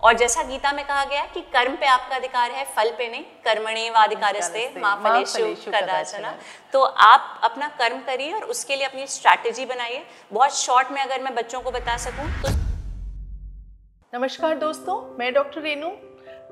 और जैसा गीता में कहा गया कि कर्म पे आपका अधिकार है, फल पे नहीं। कर्मणेवाधिकारस्ते मा फलेषु कदाचन। तो आप अपना कर्म करिए और उसके लिए अपनी स्ट्रैटेजी बनाइए। बहुत शॉर्ट में अगर मैं बच्चों को बता सकूं तो। नमस्कार दोस्तों, मैं डॉक्टर रेनू।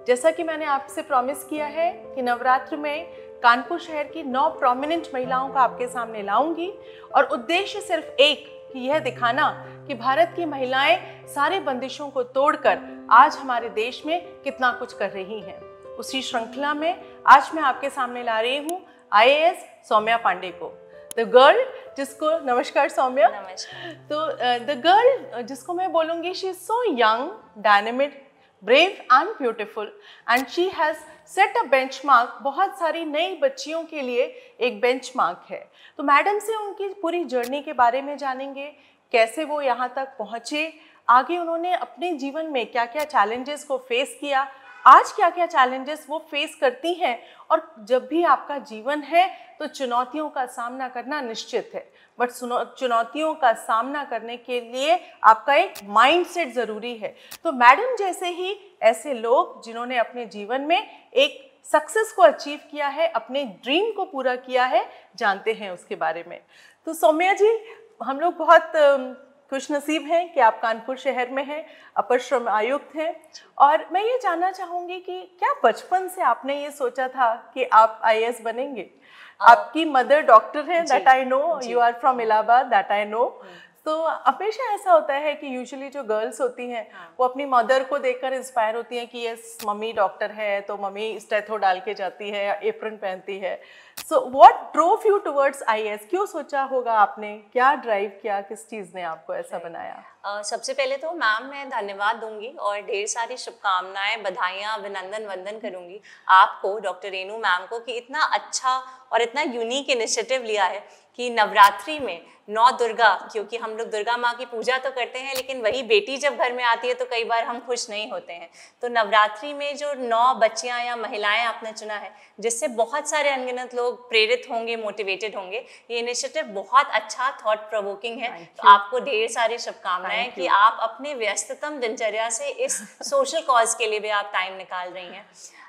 जैसा कि मैंने आपसे प्रॉमिस किया है कि नवरात्र में कानपुर शहर की 9 प्रोमिनेंट महिलाओं का आपके सामने लाऊंगी और उद्देश्य सिर्फ एक कि यह दिखाना कि भारत की महिलाएं सारे बंदिशों को तोड़कर आज हमारे देश में कितना कुछ कर रही हैं। उसी श्रृंखला में आज मैं आपके सामने ला रही हूँ IAS सौम्या पांडे को। द गर्ल जिसको, नमस्कार सौम्या। नमस्कार। तो द गर्ल जिसको मैं बोलूँगी, she is so young, dynamic, brave and beautiful and she has set a benchmark। बहुत सारी नई बच्चियों के लिए एक बेंचमार्क है। तो मैडम से उनकी पूरी जर्नी के बारे में जानेंगे, कैसे वो यहाँ तक पहुँचे, आगे उन्होंने अपने जीवन में क्या क्या चैलेंजेस को फेस किया, आज क्या क्या चैलेंजेस वो फेस करती हैं। और जब भी आपका जीवन है तो चुनौतियों का सामना करना निश्चित है, बट चुनौतियों का सामना करने के लिए आपका एक माइंडसेट ज़रूरी है। तो मैडम जैसे ही ऐसे लोग जिन्होंने अपने जीवन में एक सक्सेस को अचीव किया है, अपने ड्रीम को पूरा किया है, जानते हैं उसके बारे में। तो सौम्या जी, हम लोग बहुत खुश नसीब हैं कि आप कानपुर शहर में हैं, अपर श्रम आयुक्त हैं। और मैं ये जानना चाहूँगी कि क्या बचपन से आपने ये सोचा था कि आप IAS बनेंगे? आपकी मदर डॉक्टर हैं, that I know, you are from Allahabad, that I know. तो हमेशा ऐसा होता है कि यूजुअली जो गर्ल्स होती हैं वो अपनी मदर को देखकर इंस्पायर होती हैं कि यस मम्मी डॉक्टर है तो मम्मी स्टेथो डाल के जाती है या एप्रन पहनती है। So what drove you towards IAS? क्यों सोचा होगा आपने, क्या ड्राइव किया, किस चीज़ ने आपको ऐसा बनाया? सबसे पहले तो मैम मैं धन्यवाद दूंगी और ढेर सारी शुभकामनाएं, बधाइयाँ, अभिनंदन वंदन करूंगी आपको, डॉक्टर रेनू मैम को, कि इतना अच्छा और इतना यूनिक इनिशिएटिव लिया है कि नवरात्रि में 9 दुर्गा, क्योंकि हम लोग दुर्गा माँ की पूजा तो करते हैं लेकिन वही बेटी जब घर में आती है तो कई बार हम खुश नहीं होते हैं। तो नवरात्रि में जो 9 बच्चियाँ या महिलाएं आपने चुना है जिससे बहुत सारे अनगिनत लोग प्रेरित होंगे, मोटिवेटेड होंगे, ये इनिशिएटिव बहुत अच्छा, थॉट प्रोवोकिंग है। तो आपको ढेर सारी शुभकामनाएं कि आप अपने व्यस्ततम दिनचर्या से इस सोशल कॉज के लिए भी आप टाइम निकाल रही हैं।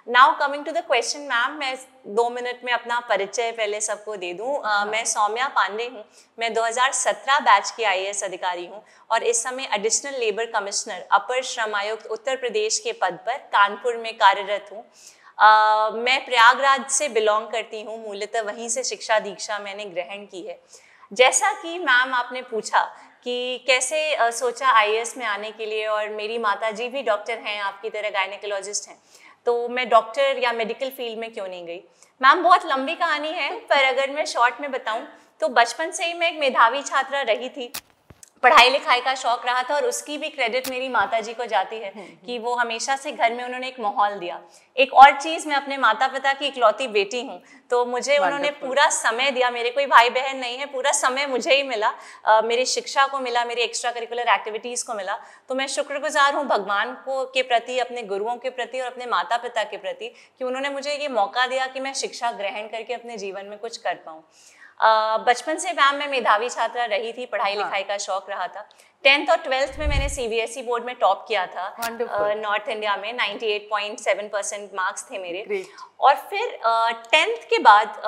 Now coming to the question ma'am, मैं 2 मिनट में अपना परिचय पहले सबको दे दूं। मैं सौम्या पांडे हूं। मैं 2017 बैच की IAS अधिकारी हूं और इस समय एडिशनल लेबर कमिश्नर, अपर श्रम आयुक्त उत्तर प्रदेश के पद पर कानपुर में कार्यरत हूं। मैं प्रयागराज से बिलोंग करती हूं, मूलतः वहीं से शिक्षा दीक्षा मैंने ग्रहण की है। जैसा कि मैम आपने पूछा कि कैसे सोचा IAS में आने के लिए, और मेरी माता जी भी डॉक्टर हैं, आपकी तरह गायनेकोलॉजिस्ट हैं, तो मैं डॉक्टर या मेडिकल फील्ड में क्यों नहीं गई? मैम बहुत लंबी कहानी है, पर अगर मैं शॉर्ट में बताऊं तो बचपन से ही मैं एक मेधावी छात्रा रही थी। पढ़ाई लिखाई का शौक रहा था और उसकी भी क्रेडिट मेरी माताजी को जाती है कि वो हमेशा से घर में उन्होंने एक माहौल दिया। एक और चीज़, मैं अपने माता पिता की इकलौती बेटी हूँ, तो मुझे उन्होंने पूरा समय दिया। मेरे कोई भाई बहन नहीं है, पूरा समय मुझे ही मिला, मेरी शिक्षा को मिला, मेरी एक्स्ट्रा करिकुलर एक्टिविटीज़ को मिला। तो मैं शुक्रगुजार हूँ भगवान को के प्रति, अपने गुरुओं के प्रति और अपने माता पिता के प्रति कि उन्होंने मुझे ये मौका दिया कि मैं शिक्षा ग्रहण करके अपने जीवन में कुछ कर पाऊँ। बचपन से मैम मैं मेधावी छात्रा रही थी, पढ़ाई लिखाई का शौक रहा था। 10th और 12th में मैंने CBSE बोर्ड में टॉप किया था नॉर्थ इंडिया में, 98.7% मार्क्स थे मेरे। Great. और फिर 10th के बाद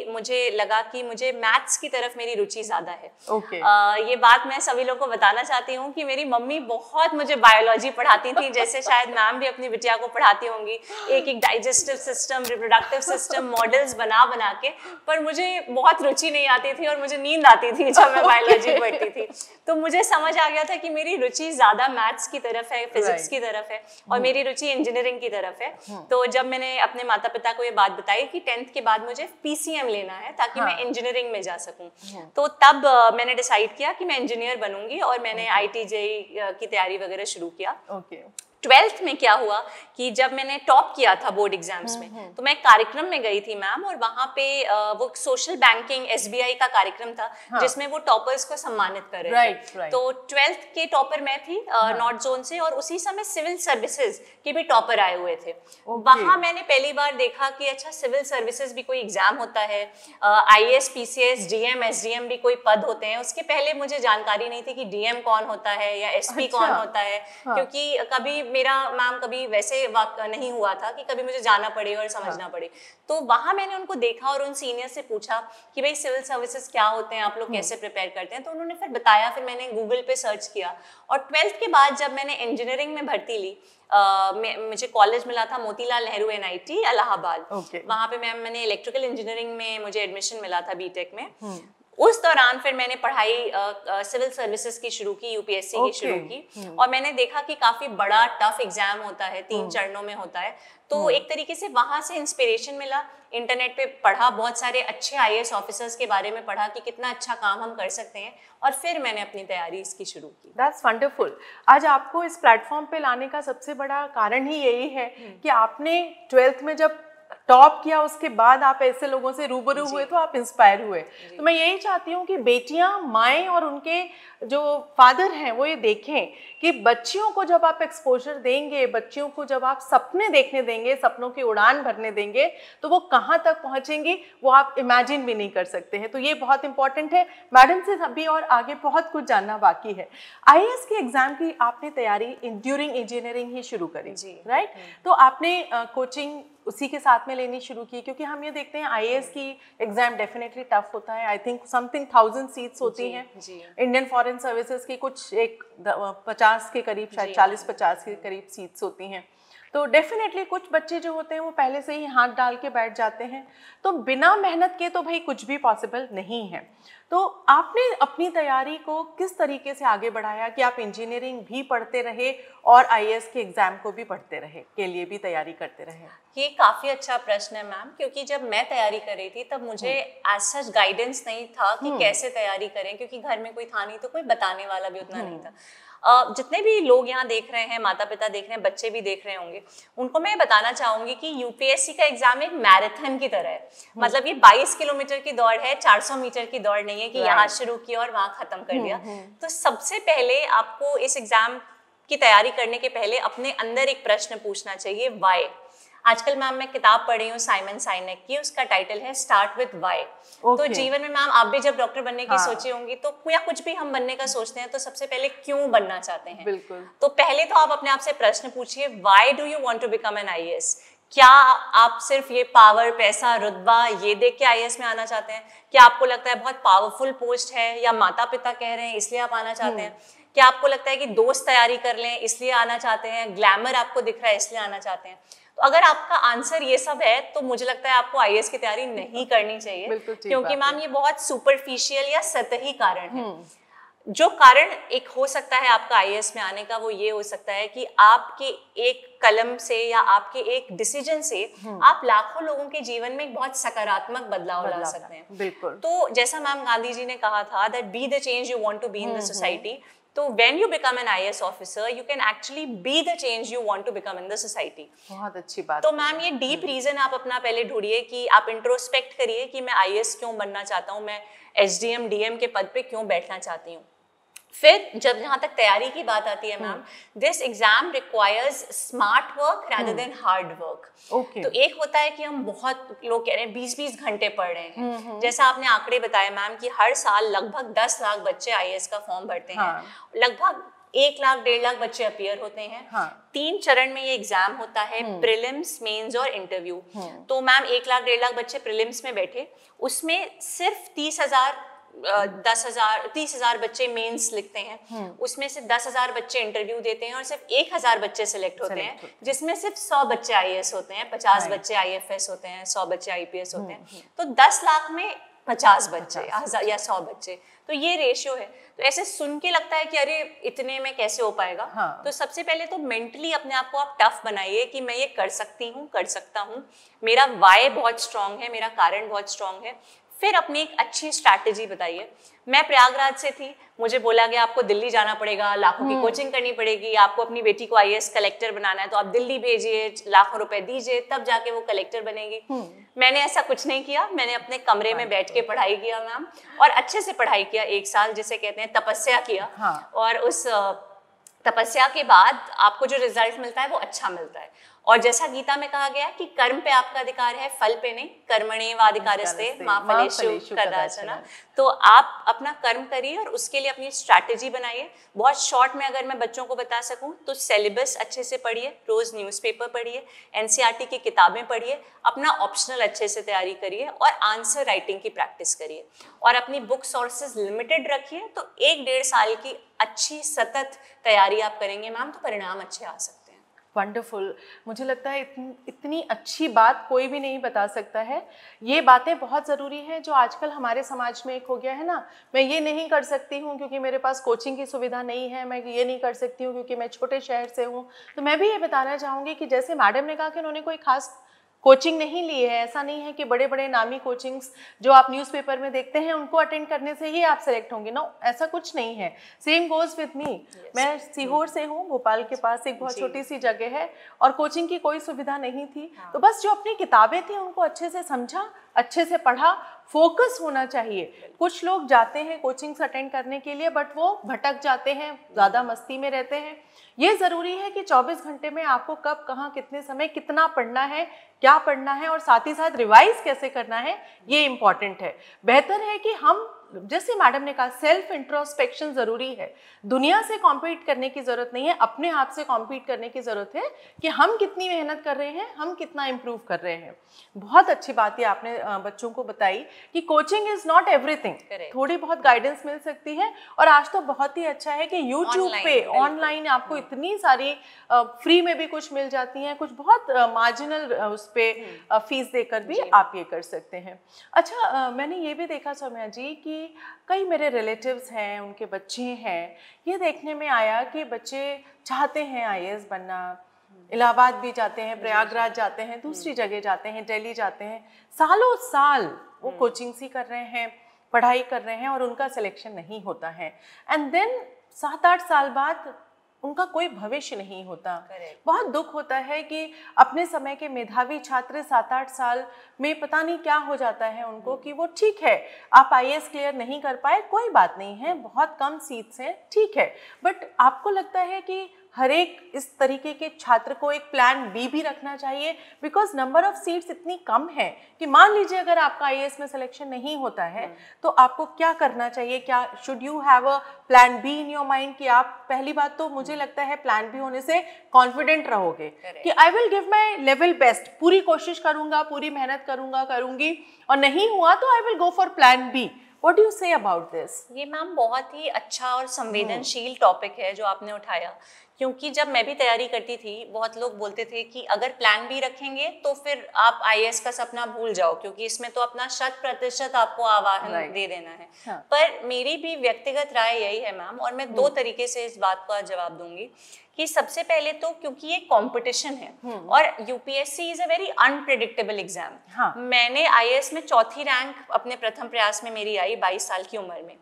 मुझे लगा कि मुझे मैथ्स की तरफ मेरी रुचि ज़्यादा है। Okay. ये बात मैं सभी लोगों को बताना चाहती हूँ कि मेरी मम्मी बहुत मुझे बायोलॉजी पढ़ाती थी, जैसे शायद मैम भी अपनी बिटिया को पढ़ाती होंगी, एक digestive system, reproductive system, models बना के, पर मुझे बहुत रुचि नहीं आती थी और मुझे नींद आती थी जब मैं बायोलॉजी पढ़ती थी। तो मुझे समझ आ गया था कि मेरी रुचि ज़्यादा मैथ्स की तरफ है, फिजिक्स की तरफ है, और मेरी रुचि इंजीनियरिंग की तरफ है। तो जब मैंने अपने माता पिता को ये बात बताई कि 10th के बाद मुझे PCM लेना है ताकि मैं इंजीनियरिंग में जा सकूं, तो तब मैंने डिसाइड किया कि मैं इंजीनियर बनूंगी और मैंने IIT JEE की तैयारी वगैरह शुरू किया। 12th में क्या हुआ कि जब मैंने टॉप किया था बोर्ड एग्जाम्स में, तो मैं कार्यक्रम में गई थी मैम, और वहाँ पे वो सोशल बैंकिंग SBI का कार्यक्रम था जिसमें वो टॉपर्स को सम्मानित कर रहे थे। तो 12th के टॉपर मैं थी नॉर्थ जोन से, और उसी समय सिविल सर्विसेज के भी टॉपर आए हुए थे। वहाँ मैंने पहली बार देखा कि अच्छा, सिविल सर्विसेज भी कोई एग्जाम होता है, IAS PCS DM SDM भी कोई पद होते हैं। उसके पहले मुझे जानकारी नहीं थी कि DM कौन होता है या SP कौन होता है, क्योंकि कभी मेरा मैम कभी वैसे नहीं हुआ था कि कभी मुझे जाना पड़े और समझना पड़े। तो वहाँ मैंने उनको देखा और उन सीनियर से पूछा कि भाई सिविल सर्विसेज क्या होते हैं, आप लोग कैसे प्रिपेयर करते हैं, तो उन्होंने फिर बताया। फिर मैंने गूगल पे सर्च किया और 12th के बाद जब मैंने इंजीनियरिंग में भर्ती ली, मुझे कॉलेज मिला था मोतीलाल नेहरू NIT इलाहाबाद। वहाँ पे मैंने इलेक्ट्रिकल इंजीनियरिंग में मुझे एडमिशन मिला था बीटेक में। उस दौरान फिर मैंने पढ़ाई सिविल सर्विसेज की शुरू की, UPSC की शुरू की, और मैंने देखा कि काफी बड़ा टफ एग्जाम होता है, 3 चरणों में होता है। तो एक तरीके से वहां से इंस्पिरेशन मिला, इंटरनेट पे पढ़ा, बहुत सारे अच्छे IAS ऑफिसर्स के बारे में पढ़ा कि कितना अच्छा काम हम कर सकते हैं, और फिर मैंने अपनी तैयारी इसकी शुरू की। That's wonderful। आज आपको इस प्लेटफॉर्म पे लाने का सबसे बड़ा कारण ही यही है कि आपने 12th में जब टॉप किया, उसके बाद आप ऐसे लोगों से रूबरू हुए तो आप इंस्पायर हुए। तो मैं यही चाहती हूँ कि बेटियां, माएँ और उनके जो फादर हैं वो ये देखें कि बच्चियों को जब आप एक्सपोजर देंगे, बच्चियों को जब आप सपने देखने देंगे, सपनों की उड़ान भरने देंगे, तो वो कहाँ तक पहुँचेंगी वो आप इमेजिन भी नहीं कर सकते हैं। तो ये बहुत इंपॉर्टेंट है। मैडम से अभी और आगे बहुत कुछ जानना बाकी है। IAS के एग्जाम की आपने तैयारी ड्यूरिंग इंजीनियरिंग ही शुरू करी, राइट? तो आपने कोचिंग उसी के साथ में लेनी शुरू की, क्योंकि हम ये देखते हैं IAS की एग्जाम डेफिनेटली टफ होता है। आई थिंक समथिंग 1000 सीट्स होती हैं। इंडियन फॉरेन सर्विसेज की कुछ 50 के करीब, शायद 40-50 के करीब सीट्स होती हैं। तो डेफिनेटली कुछ बच्चे जो होते हैं वो पहले से ही हाथ डाल के बैठ जाते हैं। तो बिना मेहनत के तो भाई कुछ भी पॉसिबल नहीं है। तो आपने अपनी तैयारी को किस तरीके से आगे बढ़ाया कि आप इंजीनियरिंग भी पढ़ते रहे और IAS के एग्जाम को भी पढ़ते रहे, के लिए भी तैयारी करते रहे? ये काफ़ी अच्छा प्रश्न है मैम, क्योंकि जब मैं तैयारी कर रही थी तब मुझे एज सच गाइडेंस नहीं था कि कैसे तैयारी करें, क्योंकि घर में कोई था नहीं, तो कोई बताने वाला भी उतना नहीं था। जितने भी लोग यहाँ देख रहे हैं, माता पिता देख रहे हैं, बच्चे भी देख रहे होंगे, उनको मैं बताना चाहूंगी कि UPSC का एग्जाम एक मैराथन की तरह है। मतलब ये 22 किलोमीटर की दौड़ है, 400 मीटर की दौड़ नहीं है कि यहाँ शुरू किया और वहाँ खत्म कर दिया। तो सबसे पहले आपको इस एग्जाम की तैयारी करने के पहले अपने अंदर एक प्रश्न पूछना चाहिए, वाई। आजकल मैम मैं किताब पढ़ रही हूँ साइमन साइनेक की, उसका टाइटल है स्टार्ट विद वाई। तो जीवन में मैम आप भी जब डॉक्टर बनने की सोची होंगी, तो या कुछ भी हम बनने का सोचते हैं, तो सबसे पहले क्यों बनना चाहते हैं। बिल्कुल। तो पहले तो आप अपने आप से प्रश्न पूछिए, why do you want to become an IAS। क्या आप सिर्फ ये पावर, पैसा, रुतबा ये देख के IAS में आना चाहते हैं? क्या आपको लगता है बहुत पावरफुल पोस्ट है, या माता पिता कह रहे हैं इसलिए आप आना चाहते हैं? क्या आपको लगता है कि दोस्त तैयारी कर लें इसलिए आना चाहते हैं? ग्लैमर आपको दिख रहा है इसलिए आना चाहते हैं? तो अगर आपका आंसर ये सब है, तो मुझे लगता है आपको IAS की तैयारी नहीं करनी चाहिए, क्योंकि मैम ये बहुत सुपरफिशियल या सतही कारण है। जो कारण एक हो सकता है आपका IAS में आने का, वो ये हो सकता है कि आपके एक कलम से या आपके एक डिसीजन से आप लाखों लोगों के जीवन में एक बहुत सकारात्मक बदलाव ला सकते हैं। बिल्कुल। तो जैसा मैम गांधी जी ने कहा था that be the change you want to be in the society. तो when you become an IAS officer, you can actually be the change you want to become in the society. बहुत अच्छी बात। तो ma'am ये deep reason आप अपना पहले ढूंढिए कि आप इंट्रोस्पेक्ट करिए कि मैं IAS क्यों बनना चाहता हूँ, मैं SDM DM के पद पे क्यों बैठना चाहती हूँ। फिर जब जहाँ तक तैयारी की बात आती है ma'am, this exam requires smart work rather than hard work. तो एक होता है कि हम, बहुत लोग कह रहे हैं 20-20 घंटे पढ़ रहे हैं। जैसा आपने आंकड़े बताए मैम कि हर साल लगभग 10 लाख बच्चे IAS का फॉर्म भरते हैं। लगभग 1 लाख 1.5 लाख बच्चे अपीयर होते हैं। 3 चरण में ये एग्जाम होता है, प्रीलिम्स, मेंस और इंटरव्यू। तो मैम 1 लाख 1.5 लाख बच्चे प्रीलिम्स में बैठे, उसमें सिर्फ 30,000 बच्चे मेंस लिखते हैं, उसमें से 10,000 बच्चे इंटरव्यू देते हैं और सिर्फ 1,000 बच्चे सिलेक्ट होते हैं, जिसमें सिर्फ 100 बच्चे IAS होते हैं, 50 बच्चे IFS होते हैं, 100 बच्चे IPS होते हैं। तो 10 लाख में 50 बच्चे या 100 बच्चे, तो ये रेशियो है। तो ऐसे सुन के लगता है कि अरे इतने में कैसे हो पाएगा। तो सबसे पहले तो मेंटली अपने आप को आप टफ बनाइए कि मैं ये कर सकती हूँ, कर सकता हूँ, मेरा वाई बहुत स्ट्रांग है, मेरा कारण बहुत स्ट्रांग है। फिर अपनी एक अच्छी स्ट्रैटेजी बताइए। मैं प्रयागराज से थी, मुझे बोला गया आपको दिल्ली जाना पड़ेगा, लाखों की कोचिंग करनी पड़ेगी, आपको अपनी बेटी को IAS कलेक्टर बनाना है, तो आप दिल्ली भेजिए, लाखों रुपए दीजिए, तब जाके वो कलेक्टर बनेगी। मैंने ऐसा कुछ नहीं किया, मैंने अपने कमरे में बैठ के पढ़ाई किया मैम, और अच्छे से पढ़ाई किया, 1 साल जिसे कहते हैं तपस्या किया। और उस तपस्या के बाद आपको जो रिजल्ट मिलता है वो अच्छा मिलता है। और जैसा गीता में कहा गया कि कर्म पे आपका अधिकार है, फल पे नहीं। कर्मण्येवाधिकारस्ते मा फलेषु कदाचन। तो आप अपना कर्म करिए और उसके लिए अपनी स्ट्रैटेजी बनाइए। बहुत शॉर्ट में अगर मैं बच्चों को बता सकूं तो सिलेबस अच्छे से पढ़िए, रोज न्यूज़पेपर पढ़िए, एनसीईआरटी की किताबें पढ़िए, अपना ऑप्शनल अच्छे से तैयारी करिए और आंसर राइटिंग की प्रैक्टिस करिए और अपनी बुक सोर्सेज लिमिटेड रखिए। तो 1-1.5 साल की अच्छी सतत तैयारी आप करेंगे मैम तो परिणाम अच्छे आ सकते हैं। वंडरफुल। मुझे लगता है इतनी अच्छी बात कोई भी नहीं बता सकता है। ये बातें बहुत ज़रूरी हैं जो आजकल हमारे समाज में एक हो गया है ना, मैं ये नहीं कर सकती हूँ क्योंकि मेरे पास कोचिंग की सुविधा नहीं है, मैं ये नहीं कर सकती हूँ क्योंकि मैं छोटे शहर से हूँ। तो मैं भी ये बताना चाहूँगी कि जैसे मैडम ने कहा कि उन्होंने कोई खास कोचिंग नहीं ली है, ऐसा नहीं है कि बड़े बड़े नामी कोचिंग्स जो आप न्यूज़पेपर में देखते हैं उनको अटेंड करने से ही आप सेलेक्ट होंगे। नो, ऐसा कुछ नहीं है। Same goes with me. मैं सीहोर से हूँ, भोपाल के पास एक बहुत छोटी सी जगह है और कोचिंग की कोई सुविधा नहीं थी। तो बस जो अपनी किताबें थी उनको अच्छे से समझा, अच्छे से पढ़ा, फोकस होना चाहिए। कुछ लोग जाते हैं कोचिंग्स अटेंड करने के लिए बट वो भटक जाते हैं, ज़्यादा मस्ती में रहते हैं। ये ज़रूरी है कि 24 घंटे में आपको कब, कहाँ, कितने समय कितना पढ़ना है, क्या पढ़ना है और साथ ही साथ रिवाइज कैसे करना है, ये इम्पॉर्टेंट है। बेहतर है कि हम, जैसे मैडम ने कहा, सेल्फ इंट्रोस्पेक्शन ज़रूरी है। दुनिया से कॉम्पीट करने की ज़रूरत नहीं है, अपने आप से कॉम्पीट करने की ज़रूरत है कि हम कितनी मेहनत कर रहे हैं, हम कितना इम्प्रूव कर रहे हैं। बहुत अच्छी बात है आपने बच्चों को बताई कि कोचिंग इज़ नॉट एवरीथिंग, थोड़ी बहुत गाइडेंस मिल सकती है। और आज तो बहुत ही अच्छा है कि यूट्यूब पे ऑनलाइन आपको इतनी सारी फ्री में भी कुछ मिल जाती हैं, कुछ बहुत मार्जिनल उस पर फीस देकर भी आप ये कर सकते हैं। अच्छा, मैंने ये भी देखा सौम्या जी कि कई मेरे रिलेटिव्स हैं, उनके बच्चे हैं, ये देखने में आया कि बच्चे चाहते हैं आईएएस बनना, इलाहाबाद भी जाते हैं, प्रयागराज जाते हैं, दूसरी जगह जाते हैं, दिल्ली जाते हैं, सालों साल वो कोचिंग ही कर रहे हैं, पढ़ाई कर रहे हैं और उनका सिलेक्शन नहीं होता है। एंड देन 7-8 साल बाद उनका कोई भविष्य नहीं होता। बहुत दुख होता है कि अपने समय के मेधावी छात्र 7-8 साल में पता नहीं क्या हो जाता है उनको कि वो, ठीक है आप आईएएस क्लियर नहीं कर पाए, कोई बात नहीं है, बहुत कम सीट्स हैं, ठीक है, बट आपको लगता है कि हर एक इस तरीके के छात्र को एक प्लान बी भी रखना चाहिए, बिकॉज नंबर ऑफ सीट्स इतनी कम है कि मान लीजिए अगर आपका आईएएस में सिलेक्शन नहीं होता है तो आपको क्या करना चाहिए? क्या should you have a plan be in your mind? कि आप, पहली बात तो मुझे लगता है प्लान बी होने से कॉन्फिडेंट रहोगे कि I will give my level best, पूरी कोशिश करूंगा, पूरी मेहनत करूंगी, और नहीं हुआ तो I will go for plan B. What do you say about this? ये मैम बहुत ही अच्छा और संवेदनशील टॉपिक है जो आपने उठाया, क्योंकि जब मैं भी तैयारी करती थी बहुत लोग बोलते थे कि अगर प्लान बी रखेंगे तो फिर आप आईएएस का सपना भूल जाओ, क्योंकि इसमें तो अपना 100% आपको आह्वान दे देना है। हाँ। पर मेरी भी व्यक्तिगत राय यही है मैम, और मैं 2 तरीके से इस बात का जवाब दूंगी कि सबसे पहले तो क्योंकि ये कंपटीशन है और UPSC is a very unpredictable exam. हाँ। मैंने आईएएस में 4थी रैंक अपने प्रथम प्रयास में मेरी आई 22 साल की उम्र में।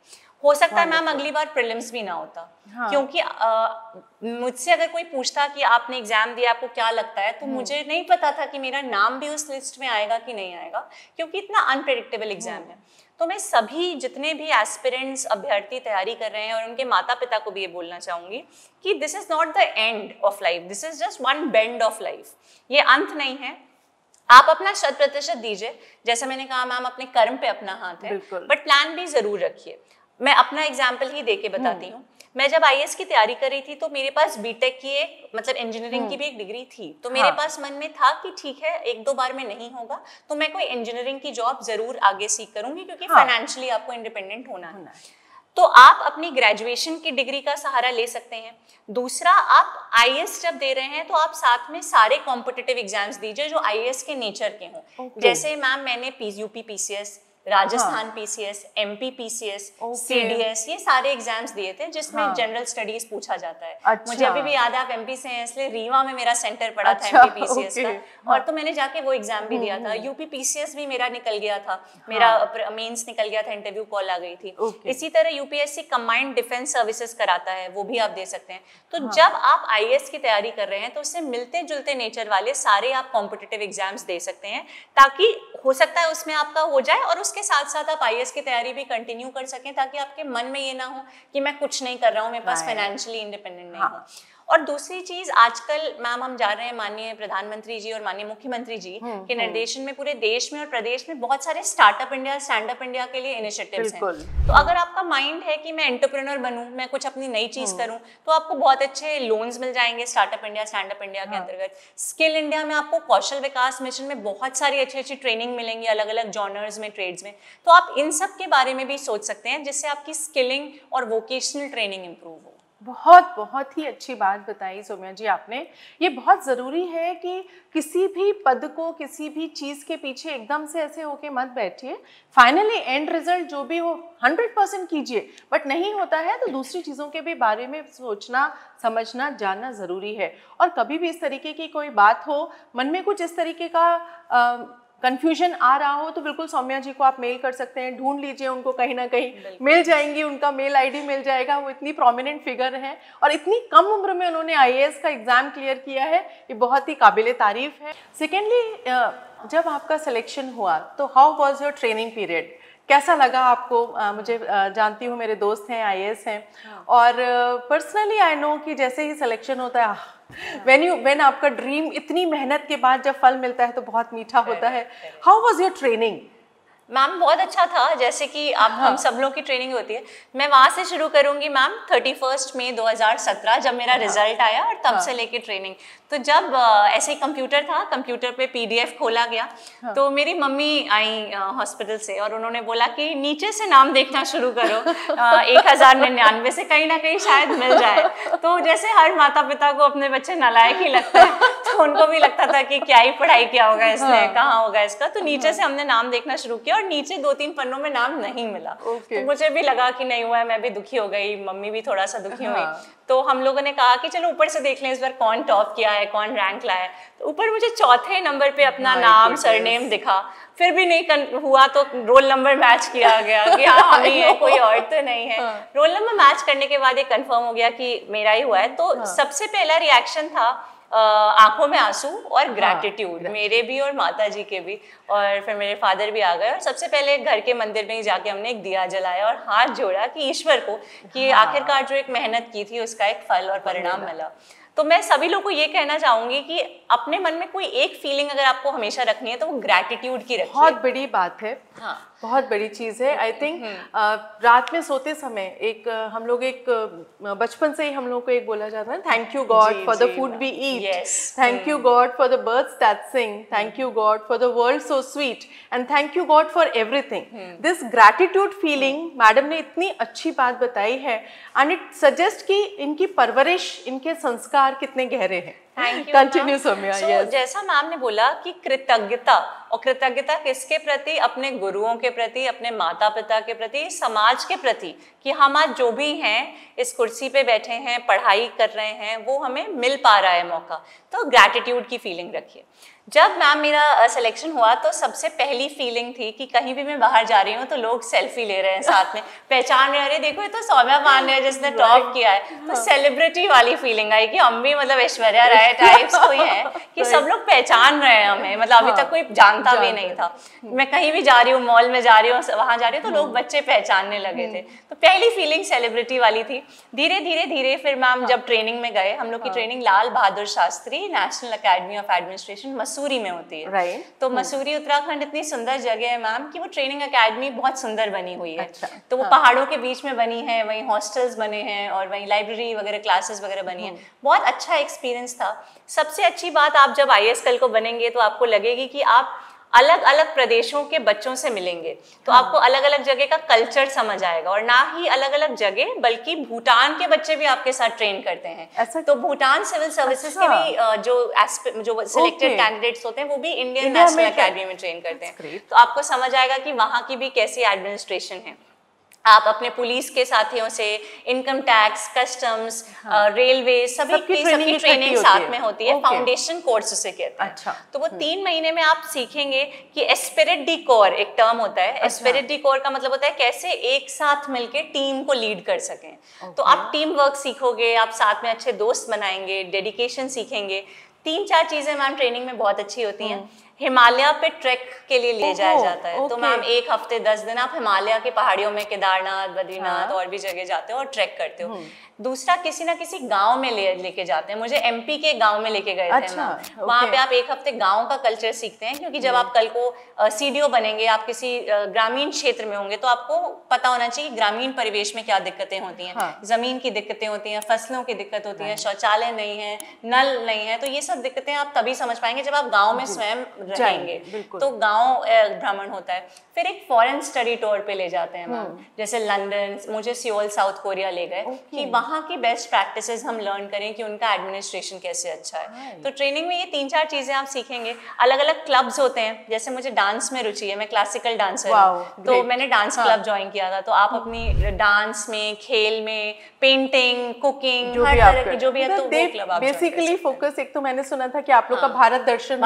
हो सकता है मैम अगली बार प्रीलिम्स भी ना होता। हाँ। क्योंकि मुझसे अगर कोई पूछता कि आपने एग्जाम दिया, आपको क्या लगता है, तो मुझे नहीं पता था कि मेरा नाम भी उस लिस्ट में आएगा कि नहीं आएगा, क्योंकि इतना अनप्रेडिक्टेबल एग्जाम है। तो मैं सभी जितने भी एस्पिरेंट्स, अभ्यर्थी तैयारी कर रहे हैं और उनके माता पिता को भी ये बोलना चाहूंगी कि this is not the end of life, this is just one bend of life. ये अंत नहीं है। आप अपना 100% दीजिए, जैसा मैंने कहा मैम अपने कर्म पे अपना हाथ है, बट प्लान भी जरूर रखिए। मैं अपना एग्जाम्पल ही देके बताती हूँ। मैं जब आईएएस की तैयारी कर रही थी तो मेरे पास बीटेक की एक, मतलब इंजीनियरिंग की भी एक डिग्री थी, तो मेरे पास मन में था कि ठीक है 1-2 बार में नहीं होगा तो मैं कोई इंजीनियरिंग की जॉब जरूर आगे सीख करूंगी, क्योंकि फाइनेंशियली आपको इंडिपेंडेंट होना है। तो आप अपनी ग्रेजुएशन की डिग्री का सहारा ले सकते हैं। दूसरा, आप आईएएस जब दे रहे हैं तो आप साथ में सारे कॉम्पिटिटिव एग्जाम्स दीजिए जो आईएएस के नेचर के हों। जैसे मैम मैंने UP PCS, Rajasthan PCS, MP PCS, CDS, ये सारे एग्जाम्स दिए थे जिसमें जनरल स्टडीज पूछा जाता है। अच्छा। मुझे अभी भी याद है, आप एमपी से हैं इसलिए रीवा में मेरा सेंटर पड़ा था एमपी पीसीएस का, और तो मैंने जाके वो एग्जाम भी दिया था। यूपी पीसीएस भी मेरा निकल गया था, मेरा मेंस निकल गया था, इंटरव्यू कॉल आ गई थी। इसी तरह यूपीएससी कंबाइंड डिफेंस सर्विसेज कराता है, वो भी आप दे सकते हैं। तो जब आप आईएएस की तैयारी कर रहे हैं तो उससे मिलते जुलते नेचर वाले सारे आप कॉम्पिटिटिव एग्जाम्स दे सकते हैं, ताकि हो सकता है उसमें आपका हो जाए और उसके साथ साथ आप आईएएस की तैयारी भी कंटिन्यू कर सकें, ताकि आपके मन में ये ना हो कि मैं कुछ नहीं कर रहा हूँ, मेरे पास फाइनेंशियली इंडिपेंडेंट नहीं हूँ। और दूसरी चीज, आजकल मैम हम जा रहे हैं माननीय प्रधानमंत्री जी और माननीय मुख्यमंत्री जी के निर्देशन में पूरे देश में और प्रदेश में बहुत सारे startup India, stand up India के लिए इनिशिएटिव्स हैं। तो अगर आपका माइंड है कि मैं एंटरप्रेन्योर बनूं, मैं कुछ अपनी नई चीज करूं, तो आपको बहुत अच्छे लोन्स मिल जाएंगे startup India, stand up India के अंतर्गत। स्किल इंडिया में आपको कौशल विकास मिशन में बहुत सारी अच्छी अच्छी ट्रेनिंग मिलेंगी अलग अलग जॉनर्स में, ट्रेड्स में। तो आप इन सब के बारे में भी सोच सकते हैं जिससे आपकी स्किलिंग और वोकेशनल ट्रेनिंग इंप्रूव हो। बहुत ही अच्छी बात बताई सौम्या जी आपने। ये बहुत ज़रूरी है कि किसी भी पद को, किसी भी चीज़ के पीछे एकदम से ऐसे होके मत बैठिए। फाइनली एंड रिजल्ट जो भी हो 100% कीजिए, बट नहीं होता है तो दूसरी चीज़ों के भी बारे में सोचना, समझना, जानना ज़रूरी है। और कभी भी इस तरीके की कोई बात हो, मन में कुछ इस तरीके का कंफ्यूजन आ रहा हो, तो बिल्कुल सौम्या जी को आप मेल कर सकते हैं, ढूंढ लीजिए उनको, कहीं ना कहीं मिल जाएंगी, उनका मेल आईडी मिल जाएगा। वो इतनी प्रोमिनेंट फिगर हैं और इतनी कम उम्र में उन्होंने आईएएस का एग्ज़ाम क्लियर किया है, ये बहुत ही काबिले तारीफ है। सेकेंडली, जब आपका सिलेक्शन हुआ तो how was your training period? कैसा लगा आपको? मुझे जानती हूँ मेरे दोस्त हैं, आईएएस हैं, और पर्सनली आई नो कि जैसे ही सिलेक्शन होता है, व्हेन आपका ड्रीम इतनी मेहनत के बाद जब फल मिलता है तो बहुत मीठा होता है। How was your training? Ma'am बहुत अच्छा था, जैसे कि आप हम सब लोग की ट्रेनिंग होती है। मैं वहाँ से शुरू करूँगी मैम, 31 मई 2017 जब मेरा रिजल्ट आया और तब से लेके ट्रेनिंग। तो जब ऐसे ही कंप्यूटर था, कंप्यूटर पे पीडीएफ खोला गया, तो मेरी मम्मी आई हॉस्पिटल से और उन्होंने बोला कि नीचे से नाम देखना शुरू करो, 1099 से कहीं ना कहीं शायद मिल जाए। तो जैसे हर माता पिता को अपने बच्चे नालायक ही लगते हैं, तो उनको भी लगता था कि क्या ही पढ़ाई किया होगा इसने, कहाँ होगा इसका। तो नीचे से हमने नाम देखना शुरू किया और नीचे 2-3 पन्नों में नाम नहीं मिला। तो मुझे भी लगा कि नहीं हुआ है, मैं भी दुखी हो गई, मम्मी भी थोड़ा सा दुखी हुई। तो हम लोगों ने कहा कि चलो ऊपर से देख लें इस बार कौन टॉप किया है, कौन रैंक लाया है। तो ऊपर मुझे चौथे नंबर पे अपना नाम, सरनेम दिखा। फिर भी नहीं हुआ तो रोल नंबर मैच किया गया कि हाँ हम ही है, कोई और तो नहीं है। रोल नंबर मैच करने के बाद ये कंफर्म हो गया कि मेरा ही हुआ है। तो सबसे पहला रिएक्शन था आंखों में आंसू और ग्रैटिट्यूड, मेरे भी और माता जी के भी। और फिर मेरे फादर भी आ गए और सबसे पहले घर के मंदिर में ही जाके हमने एक दिया जलाया और हाथ जोड़ा कि ईश्वर को कि आखिरकार जो एक मेहनत की थी उसका एक फल और परिणाम मिला। तो मैं सभी लोगों को ये कहना चाहूंगी कि अपने मन में कोई एक फीलिंग अगर आपको हमेशा रखनी है तो वो ग्रैटिट्यूड की रखिए। बहुत बड़ी बात है, हाँ, बहुत बड़ी चीज़ है। आई थिंक रात में सोते समय हम लोग बचपन से ही हम लोग को एक बोला जाता है, thank you God for the food we eat, thank you God for the birds that sing, thank you God for the world so sweet and thank you God for everything. This gratitude feeling, madam ने इतनी अच्छी बात बताई है and it suggest कि इनकी परवरिश, इनके संस्कार कितने गहरे हैं। कंटिन्यू सौम्या। जैसा मैम ने बोला कि कृतज्ञता, और कृतज्ञता किसके प्रति? अपने गुरुओं के प्रति, अपने माता पिता के प्रति, समाज के प्रति, कि हम आज जो भी हैं इस कुर्सी पे बैठे हैं, पढ़ाई कर रहे हैं, वो हमें मिल पा रहा है मौका। तो ग्रैटिट्यूड की फीलिंग रखिए। जब मैम मेरा सिलेक्शन हुआ तो सबसे पहली फीलिंग थी कि कहीं भी मैं बाहर जा रही हूँ तो लोग सेल्फी ले रहे हैं साथ में, पहचान रहे, अरे देखो ये तो सौम्या पांडे है जिसने टॉप किया है। तो सेलिब्रिटी वाली फीलिंग आई कि हम भी मतलब ऐश्वर्या राय टाइप्स कोई है कि सब लोग पहचान रहे हैं हमें, मतलब अभी तक कोई जानता भी नहीं था। मैं कहीं भी जा रही हूँ, मॉल में जा रही हूँ, वहां जा रही हूँ, तो लोग बच्चे पहचानने लगे थे। तो पहली फीलिंग सेलिब्रिटी वाली थी। धीरे धीरे फिर मैम जब ट्रेनिंग में गए, हम लोग की training Lal Bahadur Shastri national academy of administration Mussoorie में होती है। तो मसूरी उत्तराखंड इतनी सुंदर जगह है मैम कि वो ट्रेनिंग अकेडमी बहुत सुंदर बनी हुई है। तो वो पहाड़ों के बीच में बनी है, वहीं हॉस्टल्स बने हैं और वहीं लाइब्रेरी वगैरह, क्लासेस वगैरह बनी है। बहुत अच्छा एक्सपीरियंस था। सबसे अच्छी बात, आप जब आईएएस कल को बनेंगे तो आपको लगेगी कि आप अलग अलग प्रदेशों के बच्चों से मिलेंगे, तो आपको अलग अलग जगह का कल्चर समझ आएगा। और ना ही अलग अलग जगह, बल्कि भूटान के बच्चे भी आपके साथ ट्रेन करते हैं। तो भूटान सिविल सर्विसेज के भी जो सिलेक्टेड कैंडिडेट्स होते हैं वो भी इंडियन नेशनल अकेडमी में ट्रेन करते हैं। तो आपको समझ आएगा कि वहाँ की भी कैसी एडमिनिस्ट्रेशन है। आप अपने पुलिस के साथियों से, इनकम टैक्स, कस्टम्स, रेलवे, सभी की ट्रेनिंग साथ में होती है। फाउंडेशन कोर्स उसे कहते हैं। तो वो 3 महीने में आप सीखेंगे कि एस्पिरिट डी कोर एक टर्म होता है। एस्पिरिट डी कोर का मतलब होता है कैसे एक साथ मिलके टीम को लीड कर सकें। तो आप टीम वर्क सीखोगे, आप साथ में अच्छे दोस्त बनाएंगे, डेडिकेशन सीखेंगे। 3-4 चीजें मैम ट्रेनिंग में बहुत अच्छी होती हैं। हिमालय पे ट्रैक के लिए ले जाया ओहो, जाता है। तो ओके। मैम 1 हफ्ते 10 दिन आप हिमालय के पहाड़ियों में केदारनाथ, बद्रीनाथ और भी जगह जाते हो और ट्रैक करते हो। दूसरा किसी ना किसी गांव में लेके जाते हैं। मुझे एमपी के गांव में लेके गए थे अच्छा, मैम। वहाँ पे आप 1 हफ्ते गांव का कल्चर सीखते हैं, क्योंकि जब आप कल को सीडीओ बनेंगे, आप किसी ग्रामीण क्षेत्र में होंगे, तो आपको पता होना चाहिए ग्रामीण परिवेश में क्या दिक्कतें होती हैं। हाँ। जमीन की दिक्कतें होती हैं, फसलों की दिक्कत होती है, शौचालय नहीं है, नल नहीं है। तो ये सब दिक्कतें आप तभी समझ पाएंगे जब आप गाँव में स्वयं रहेंगे। तो गाँव भ्रमण होता है। फिर एक फॉरेन स्टडी टूर पे ले जाते हैं मैम, जैसे लंदन, मुझे सियोल साउथ कोरिया ले गए कि वहाँ की बेस्ट प्रैक्टिसेस हम लर्न करें कि उनका एडमिनिस्ट्रेशन कैसे अच्छा है। तो ट्रेनिंग में ये 3-4 चीजें आप सीखेंगे। अलग अलग क्लब्स होते हैं, जैसे मुझे डांस में रुचि है, मैं क्लासिकल डांसर हूँ, तो मैंने डांस क्लब ज्वाइन किया था। तो आप अपनी डांस में, खेल में, पेंटिंग, कुकिंग, हर तरह की जो भी है, तो वो क्लब आप बेसिकली फोकस, एक तो मैंने सुना था कि आप लोग का भारत दर्शन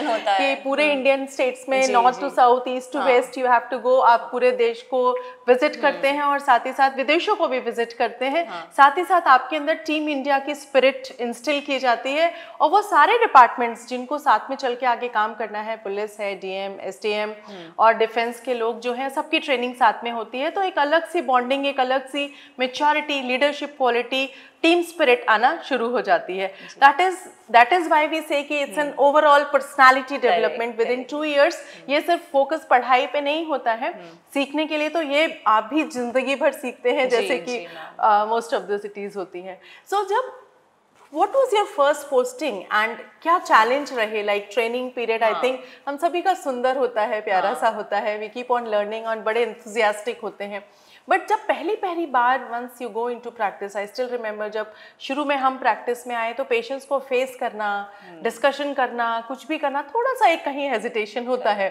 होता है कि पूरे इंडियन स्टेट्स में north to south, east to west you have to go. आप पूरे देश को विजिट करते हैं और साथ ही साथ विदेशों को भी विजिट करते हैं। साथ ही साथ आपके अंदर टीम इंडिया की स्पिरिट इंस्टिल की जाती है, और वो सारे डिपार्टमेंट्स जिनको साथ में चल के आगे काम करना है, पुलिस है, डीएम, एसडीएम और डिफेंस के लोग जो हैं, सबकी ट्रेनिंग साथ में होती है। तो एक अलग सी बॉन्डिंग, एक अलग सी maturity, leadership quality, team spirit आना शुरू हो जाती है। दैट इज व्हाई वी से कि it's an overall personality development with in 2 years। ये सिर्फ फोकस पढ़ाई पे नहीं होता है सीखने के लिए, तो ये आप भी जिंदगी भर सीखते हैं, जैसे कि मोस्ट ऑफ द सिटीज होती हैं। सो जब What was your first posting and क्या चैलेंज रहे? Like training period I think हम सभी का सुंदर होता है, प्यारा सा होता है, वी कीप ऑन लर्निंग और बड़े एंथुसियास्टिक होते हैं। बट जब पहली बार once you go into practice, I still remember जब शुरू में हम प्रैक्टिस में आए तो पेशेंट्स को फेस करना, डिस्कशन करना, कुछ भी करना, थोड़ा सा एक कहीं हेजिटेशन होता है।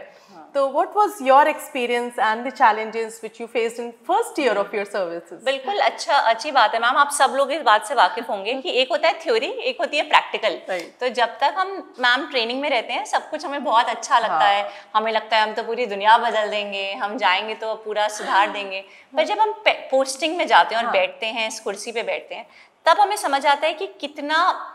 तो what was your experience and the challenges which you faced in first year of your services? बिल्कुल, अच्छी बात है मैम। आप सब लोग इस बात से वाकिफ होंगे कि एक होता है थ्योरी, एक होती है प्रैक्टिकल। तो जब तक हम मैम ट्रेनिंग में रहते हैं, सब कुछ हमें बहुत अच्छा लगता है, हमें लगता है हम तो पूरी दुनिया बदल देंगे, हम जाएंगे तो पूरा सुधार देंगे। पर जब हम पोस्टिंग में जाते हैं और बैठते हैं, इस कुर्सी पे बैठते हैं, तब हमें समझ आता है कि कितना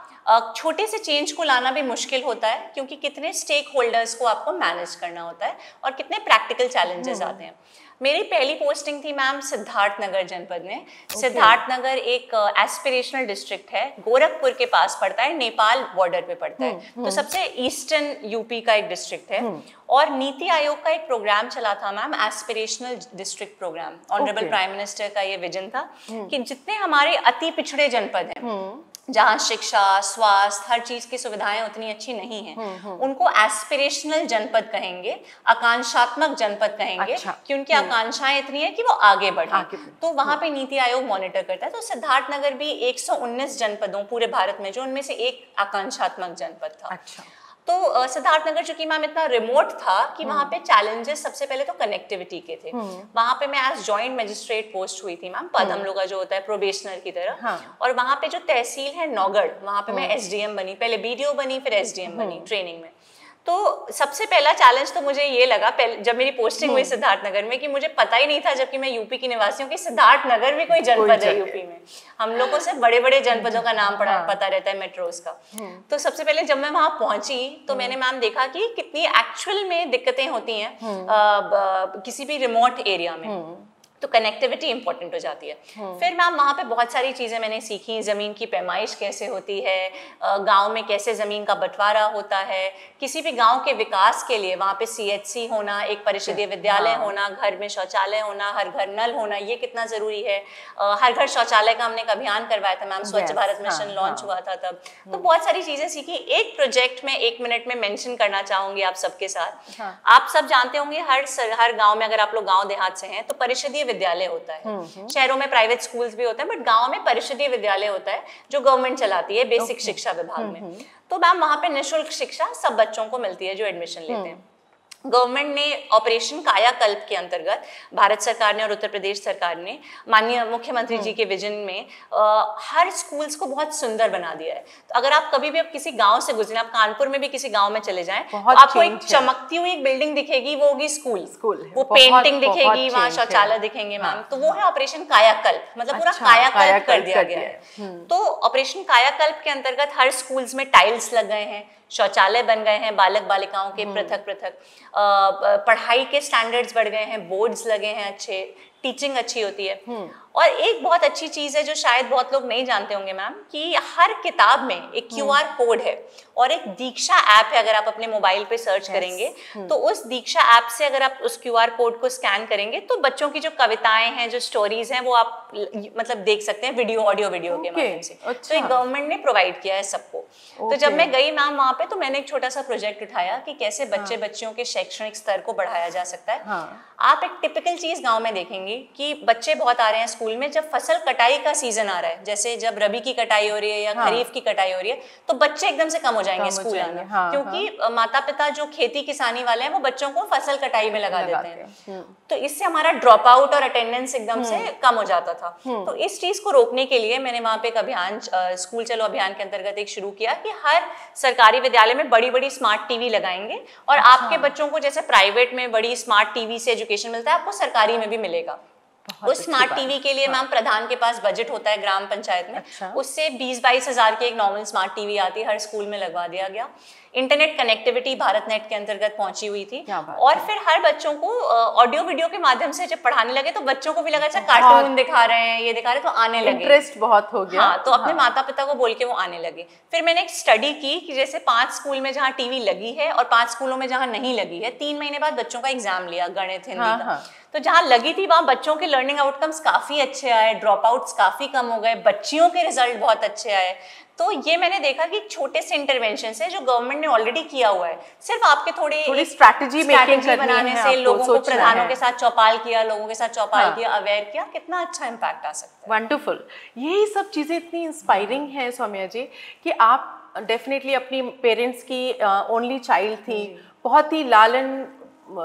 छोटे से चेंज को लाना भी मुश्किल होता है, क्योंकि कितने स्टेक होल्डर्स को आपको मैनेज करना होता है और कितने प्रैक्टिकल चैलेंजेस आते हैं। मेरी पहली पोस्टिंग थी मैम सिद्धार्थनगर जनपद में। सिद्धार्थनगर एक एस्पिरेशनल डिस्ट्रिक्ट है, गोरखपुर के पास पड़ता है, नेपाल बॉर्डर पे पड़ता है। तो सबसे ईस्टर्न यूपी का एक डिस्ट्रिक्ट है। और नीति आयोग का एक प्रोग्राम चला था ma'am, aspirational district program. Honourable prime minister का ये विजन था कि जितने हमारे अति पिछड़े जनपद हैं, जहाँ शिक्षा, स्वास्थ्य, हर चीज की सुविधाएं उतनी अच्छी नहीं हैं, उनको एस्पिरेशनल जनपद कहेंगे, आकांक्षात्मक जनपद कहेंगे। अच्छा। कि उनकी आकांक्षाएं इतनी है कि वो आगे बढ़े। तो वहां पे नीति आयोग मॉनिटर करता है। तो सिद्धार्थनगर भी 119 जनपदों पूरे भारत में, जो उनमें से एक आकांक्षात्मक जनपद था। अच्छा। तो सिद्धार्थनगर चूंकि मैम इतना रिमोट था कि वहाँ पे चैलेंजेस सबसे पहले तो कनेक्टिविटी के थे। वहाँ पे मैं एज जॉइंट मजिस्ट्रेट पोस्ट हुई थी मैम, पद हम लोग का जो होता है प्रोबेशनर की तरह। और वहाँ पे जो तहसील है नौगढ़, वहाँ पे मैं एसडीएम बनी, पहले बीडीओ बनी, फिर एसडीएम बनी ट्रेनिंग में। तो सबसे पहला चैलेंज तो मुझे ये लगा जब मेरी पोस्टिंग हुई सिद्धार्थनगर में, कि मुझे पता ही नहीं था, जबकि मैं यूपी की निवासी हूँ, कि सिद्धार्थनगर भी कोई जनपद है यूपी में। हम लोग को सिर्फ बड़े बड़े जनपदों का नाम पता रहता है, मेट्रोस का। तो सबसे पहले जब मैं वहां पहुंची तो मैंने मैम देखा कि कितनी एक्चुअल में दिक्कतें होती हैं किसी भी रिमोट एरिया में। तो कनेक्टिविटी इंपॉर्टेंट हो जाती है। फिर मैम वहाँ पे बहुत सारी चीज़ें मैंने सीखी, ज़मीन की पैमाइश कैसे होती है, गांव में कैसे ज़मीन का बंटवारा होता है, किसी भी गांव के विकास के लिए वहाँ पे सीएचसी होना, एक परिषदीय विद्यालय होना, घर में शौचालय होना, हर घर नल होना, ये कितना ज़रूरी है। हर घर शौचालय का हमने एक अभियान करवाया था मैम, स्वच्छ भारत मिशन लॉन्च हुआ था तब। तो बहुत सारी चीज़ें सीखी। एक प्रोजेक्ट में 1 मिनट में मेंशन करना चाहूँगी आप सबके साथ। आप सब जानते होंगे हर गाँव में, अगर आप लोग गाँव देहात से हैं, तो परिषदीय विद्यालय होता है। शहरों में प्राइवेट स्कूल्स भी होते हैं, बट गांव में परिषदीय विद्यालय होता है जो गवर्नमेंट चलाती है, बेसिक शिक्षा विभाग में। तो मैम वहां पे निःशुल्क शिक्षा सब बच्चों को मिलती है जो एडमिशन लेते हैं। गवर्नमेंट ने ऑपरेशन कायाकल्प के अंतर्गत, भारत सरकार ने और उत्तर प्रदेश सरकार ने माननीय मुख्यमंत्री जी के विजन में हर स्कूल्स को बहुत सुंदर बना दिया है। तो अगर आप कभी भी किसी गांव से गुजरे, आप कानपुर में भी किसी गांव में चले जाएं, तो आपको एक चमकती हुई एक बिल्डिंग दिखेगी, वो होगी स्कूल। वो पेंटिंग दिखेगी, वहाँ शौचालय दिखेंगे मैम। तो वो है ऑपरेशन कायाकल्प, मतलब पूरा कायाकल्प कर दिया गया है। तो ऑपरेशन कायाकल्प के अंतर्गत हर स्कूल्स में टाइल्स लग गए हैं, शौचालय बन गए हैं बालक बालिकाओं के पृथक पृथक, पढ़ाई के स्टैंडर्ड्स बढ़ गए हैं, बोर्ड्स लगे हैं अच्छे, टीचिंग अच्छी होती है। और एक बहुत अच्छी चीज़ है जो शायद बहुत लोग नहीं जानते होंगे मैम, कि हर किताब में एक QR कोड है और एक दीक्षा ऐप है। अगर आप अपने मोबाइल पे सर्च करेंगे तो उस दीक्षा ऐप से अगर आप उस QR कोड को स्कैन करेंगे तो बच्चों की जो कविताएं हैं, जो स्टोरीज हैं, वो आप मतलब देख सकते हैं वीडियो, ऑडियो वीडियो के माध्यम से। तो एक गवर्नमेंट ने प्रोवाइड किया है सबको। तो जब मैं गई मैम वहाँ पे, तो मैंने एक छोटा सा प्रोजेक्ट उठाया कि कैसे बच्चियों के शैक्षणिक स्तर को बढ़ाया जा सकता है। आप एक टिपिकल चीज गाँव में देखेंगे कि बच्चे बहुत आ रहे हैं स्कूल में, जब फसल कटाई का सीजन आ रहा है, जैसे जब रबी की कटाई हो रही है या खरीफ की कटाई हो रही है, तो बच्चे एकदम से कम हो जाएंगे स्कूल आना, क्योंकि माता पिता जो खेती किसानी वाले हैं वो बच्चों को फसल कटाई में लगा देते हैं। तो इससे हमारा ड्रॉप आउट और अटेंडेंस एकदम से कम हो जाता था। तो इस चीज को रोकने के लिए मैंने वहां पे एक अभियान, स्कूल चलो अभियान के अंतर्गत एक शुरू किया कि हर सरकारी विद्यालय में बड़ी बड़ी स्मार्ट टीवी लगाएंगे और आपके बच्चों को जैसे प्राइवेट में बड़ी स्मार्ट टीवी से एजुकेशन मिलता है, आपको सरकारी में भी मिलेगा। उस स्मार्ट टीवी के लिए मैम प्रधान के पास बजट होता है ग्राम पंचायत में, उससे 20-22 हजार की एक नॉर्मल स्मार्ट टीवी आती है, हर स्कूल में लगवा दिया गया। इंटरनेट कनेक्टिविटी भारत नेट के अंतर्गत पहुंची हुई थी। और फिर हर बच्चों को ऑडियो वीडियो के माध्यम से जब पढ़ाने लगे तो बच्चों को भी लगा अच्छा कार्टून दिखा रहे हैं, ये दिखा रहे, तो आने लगे, इंटरेस्ट बहुत हो गया। हाँ, तो अपने माता पिता को बोल के वो आने लगे। फिर मैंने एक स्टडी की कि जैसे 5 स्कूल में जहाँ टीवी लगी है और 5 स्कूलों में जहाँ नहीं लगी है, 3 महीने बाद बच्चों का एग्जाम लिया गणित हिंदी का। तो जहाँ लगी थी वहाँ बच्चों के लर्निंग आउटकम्स काफी अच्छे आए, ड्रॉप आउट्स काफी कम हो गए, बच्चियों के रिजल्ट बहुत अच्छे आए। तो ये मैंने देखा कि छोटे से इंटरवेंशन से जो गवर्नमेंट ने ऑलरेडी किया हुआ है, सिर्फ आपके थोड़ी स्ट्रैटेजी बनाने से, लोगों को प्रधानों के साथ चौपाल किया, अवेयर किया, कितना अच्छा इम्पैक्ट आ सकता है। वंडरफुल। यही सब चीजें इतनी इंस्पायरिंग हैं सौम्या जी कि आप डेफिनेटली अपनी पेरेंट्स की ओनली चाइल्ड थी, बहुत ही लालन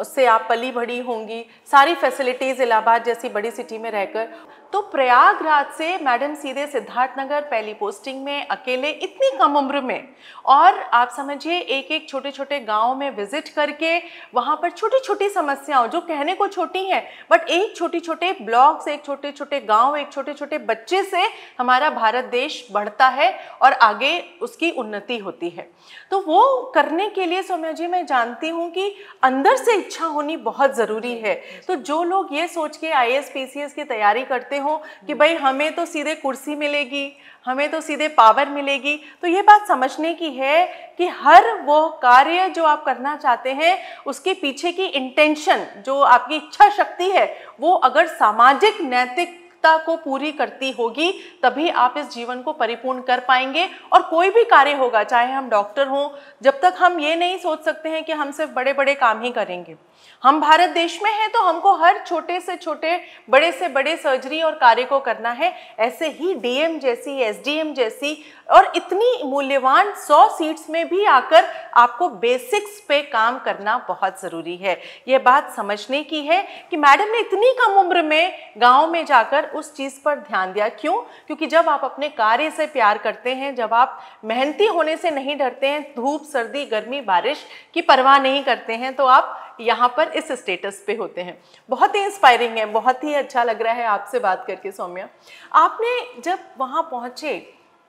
से आप पली बढ़ी होंगी, सारी फैसिलिटीज़ इलाहाबाद जैसी बड़ी सिटी में रहकर। तो प्रयागराज से मैडम सीधे सिद्धार्थनगर पहली पोस्टिंग में, अकेले इतनी कम उम्र में, और आप समझिए एक एक छोटे छोटे गांव में विजिट करके वहाँ पर छोटी छोटी समस्याओं जो कहने को छोटी हैं, बट एक छोटे छोटे ब्लॉक से, एक छोटे छोटे गांव, एक छोटे छोटे बच्चे से हमारा भारत देश बढ़ता है और आगे उसकी उन्नति होती है। तो वो करने के लिए सौम्या जी मैं जानती हूँ कि अंदर से इच्छा होनी बहुत ज़रूरी है। तो जो लोग ये सोच के IAS PCS की तैयारी करते हो कि भाई हमें तो सीधे कुर्सी मिलेगी, हमें तो सीधे पावर मिलेगी, तो ये बात समझने की है कि हर वो कार्य जो आप करना चाहते हैं उसके पीछे की इंटेंशन, जो आपकी इच्छा शक्ति है, वो अगर सामाजिक नैतिकता को पूरी करती होगी तभी आप इस जीवन को परिपूर्ण कर पाएंगे। और कोई भी कार्य होगा, चाहे हम डॉक्टर हों, जब तक हम ये नहीं सोच सकते हैं कि हम सिर्फ बड़े बड़े काम ही करेंगे, हम भारत देश में हैं तो हमको हर छोटे से छोटे, बड़े से बड़े सर्जरी और कार्य को करना है। ऐसे ही DM जैसी, SDM जैसी और इतनी मूल्यवान 100 सीट्स में भी आकर आपको बेसिक्स पे काम करना बहुत ज़रूरी है। ये बात समझने की है कि मैडम ने इतनी कम उम्र में गांव में जाकर उस चीज़ पर ध्यान दिया। क्यों? क्योंकि जब आप अपने कार्य से प्यार करते हैं, जब आप मेहनती होने से नहीं डरते हैं, धूप सर्दी गर्मी बारिश की परवाह नहीं करते हैं, तो आप यहाँ पर इस स्टेटस पे होते हैं। बहुत ही इंस्पायरिंग है, बहुत ही अच्छा लग रहा है आपसे बात करके सौम्या। आपने जब वहाँ पहुँचे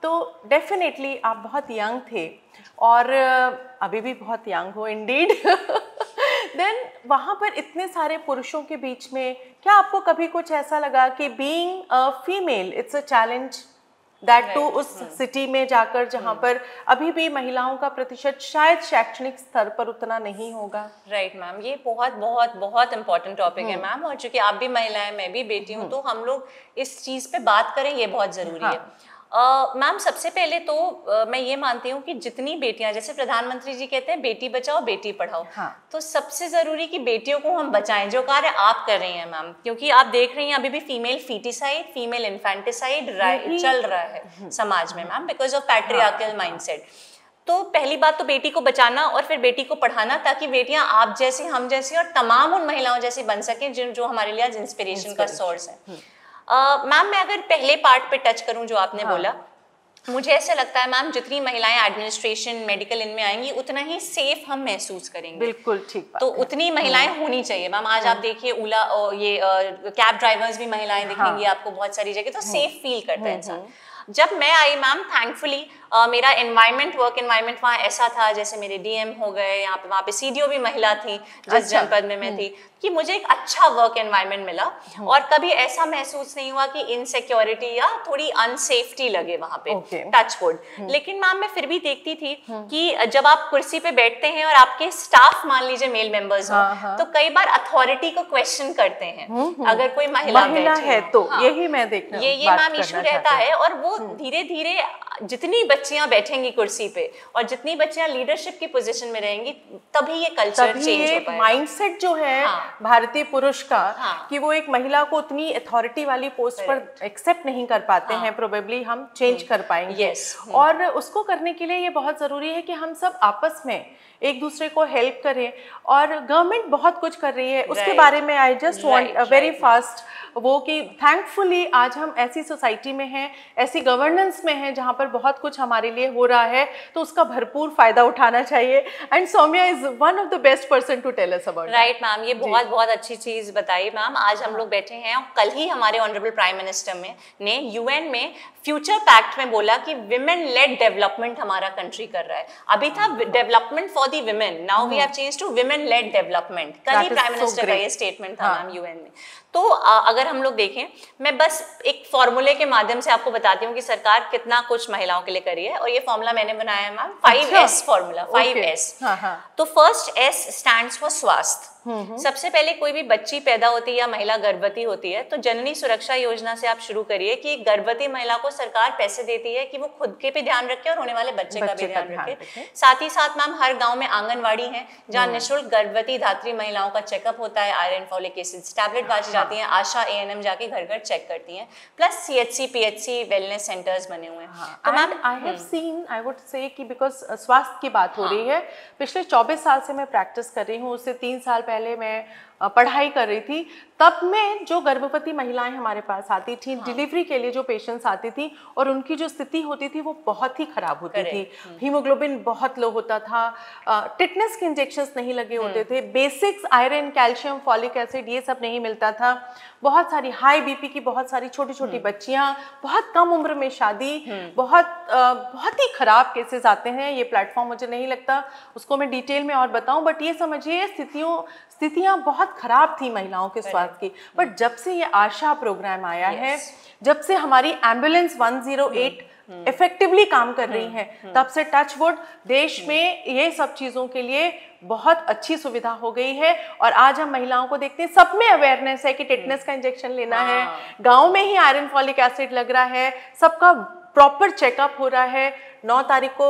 तो डेफिनेटली आप बहुत यंग थे और अभी भी बहुत यंग हो इंडीड। देन वहाँ पर इतने सारे पुरुषों के बीच में क्या आपको कभी कुछ ऐसा लगा कि being a female it's a challenge, that to उस सिटी में जाकर जहाँ पर अभी भी महिलाओं का प्रतिशत शायद शैक्षणिक स्तर पर उतना नहीं होगा? राइट मैम, ये बहुत बहुत बहुत इंपॉर्टेंट टॉपिक है मैम, और चूंकि आप भी महिला हैं, मैं भी बेटी हूँ, तो हम लोग इस चीज़ पे बात करें ये बहुत ज़रूरी है। मैम सबसे पहले तो मैं ये मानती हूँ कि जितनी बेटियां, जैसे प्रधानमंत्री जी कहते हैं बेटी बचाओ बेटी पढ़ाओ, तो सबसे जरूरी कि बेटियों को हम बचाएं, जो कार्य आप कर रही हैं मैम, क्योंकि आप देख रही हैं अभी भी फीमेल फीटिसाइड, फीमेल इन्फेंटिसाइड चल रहा है समाज में ma'am, because of patriarchal mindset. तो पहली बात तो बेटी को बचाना और फिर बेटी को पढ़ाना, ताकि बेटियां आप जैसी, हम जैसी और तमाम उन महिलाओं जैसी बन सकें जो हमारे लिए आज इंस्पिरेशन का सोर्स है। मैम मैं अगर पहले पार्ट पे टच करूं जो आपने बोला, मुझे ऐसा लगता है मैम जितनी महिलाएं एडमिनिस्ट्रेशन मेडिकल इनमें आएंगी उतना ही सेफ हम महसूस करेंगे। बिल्कुल ठीक बात तो उतनी महिलाएं होनी चाहिए मैम। आज आप देखिए ओला ये कैब ड्राइवर्स भी महिलाएं दिखेंगी आपको बहुत सारी जगह, तो सेफ फील करता है इंसान। जब मैं आई मैम, थैंकफुली मेरा एनवायरनमेंट, वर्क एनवायरनमेंट वहाँ ऐसा था, जैसे मेरे डीएम हो गए, वहाँ पे सीडीओ भी महिला थी जिस जनपद में मैं थी, कि मुझे एक अच्छा वर्क एनवायरनमेंट मिला और कभी ऐसा महसूस नहीं हुआ कि इनसिक्योरिटी या थोड़ी अनसेफ्टी लगे वहाँ पे, टच वुड। लेकिन मैम मैं फिर भी देखती थी कि जब आप कुर्सी पे बैठते हैं और आपके स्टाफ मान लीजिए मेल मेंबर्स हो, तो कई बार अथॉरिटी को क्वेश्चन करते हैं अगर कोई महिला है तो। यही मैं देखना, ये मैम इशू रहता है। और वो धीरे धीरे जितनी बच्चियां बैठेंगी कुर्सी पे और जितनी बच्चियां लीडरशिप की पोजीशन में रहेंगी, तभी ये कल्चर चेंज हो पाएगा। माइंडसेट जो है भारतीय पुरुष का, कि वो एक महिला को उतनी अथॉरिटी वाली पोस्ट पर एक्सेप्ट नहीं कर पाते हैं, प्रोबेबली हम चेंज कर पाएंगे। और उसको करने के लिए ये बहुत जरूरी है कि हम सब आपस में एक दूसरे को हेल्प करें। और गवर्नमेंट बहुत कुछ कर रही है, उसके बारे में I just want very fast वो कि थैंकफुली आज हम ऐसी सोसाइटी में हैं, ऐसी गवर्नेंस में हैं जहाँ पर बहुत कुछ हमारे लिए हो रहा है, तो उसका भरपूर फायदा उठाना चाहिए। And Saumya is one of the best person to tell us about. Right ma'am, ये बहुत बहुत अच्छी चीज बताई मैम। आज हम लोग बैठे हैं और कल ही हमारे ऑनरेबल प्राइम मिनिस्टर ने यूएन में फ्यूचर पैक्ट में बोला कि विमेन लेड डेवलपमेंट हमारा कंट्री कर रहा है। अभी था development for the women, now we have change to women led development. कल ही प्राइम मिनिस्टर का ये स्टेटमेंट था मैम यूएन में। तो अगर हम लोग देखें, मैं बस एक फॉर्मूले के माध्यम से आपको बताती हूँ कि सरकार कितना कुछ महिलाओं के लिए करी है। और ये फॉर्मूला मैंने बनाया है मैम, 5S फॉर्मूला, 5S। तो फर्स्ट S स्टैंड्स फॉर स्वास्थ्य। सबसे पहले कोई भी बच्ची पैदा होती है या महिला गर्भवती होती है तो जननी सुरक्षा योजना से आप शुरू करिए कि गर्भवती महिला को सरकार पैसे देती है कि वो खुद के भी ध्यान रखे और होने वाले बच्चे का भी ध्यान रखे। साथ ही साथ मैम हर गांव में आंगनवाड़ी है जहाँ निःशुल्क गर्भवती धात्री महिलाओं का चेकअप होता है, आयरन फॉलिक एसिड टैबलेट बांटी जाती हैं, आशा ANM जाके घर घर चेक करती हैं, plus CHC PHC wellness centres बने हुए हैं। तो ma'am I have seen, I would say कि बिकॉज स्वास्थ्य की बात हो रही है, पिछले 24 साल से मैं प्रैक्टिस कर रही हूँ, उससे 3 साल पहले मैं पढ़ाई कर रही थी, तब में जो गर्भवती महिलाएं हमारे पास आती थी, डिलीवरी के लिए जो पेशेंट्स आती थी और उनकी जो स्थिति होती थी वो बहुत ही खराब होती थी। हीमोग्लोबिन बहुत लो होता था, टिटनेस के इंजेक्शंस नहीं लगे होते थे, basics iron, calcium, folic acid ये सब नहीं मिलता था। बहुत सारी हाई बीपी की बहुत सारी छोटी छोटी बच्चियां, बहुत कम उम्र में शादी, बहुत ही खराब केसेस आते हैं। ये प्लेटफॉर्म मुझे नहीं लगता उसको मैं डिटेल में और बताऊं, बट ये समझिए स्थितियां बहुत खराब थी महिलाओं के स्वास्थ्य की। बट जब से ये आशा प्रोग्राम आया है, जब से हमारी एम्बुलेंस 108 इफेक्टिवली काम कर रही हैं, तब से टच वुड देश में ये सब चीज़ों के लिए बहुत अच्छी सुविधा हो गई है। और आज हम महिलाओं को देखते हैं, सब में अवेयरनेस है कि टिटनेस का इंजेक्शन लेना है, गांव में ही आयरन फॉलिक एसिड लग रहा है, सबका प्रॉपर चेकअप हो रहा है। 9 तारीख को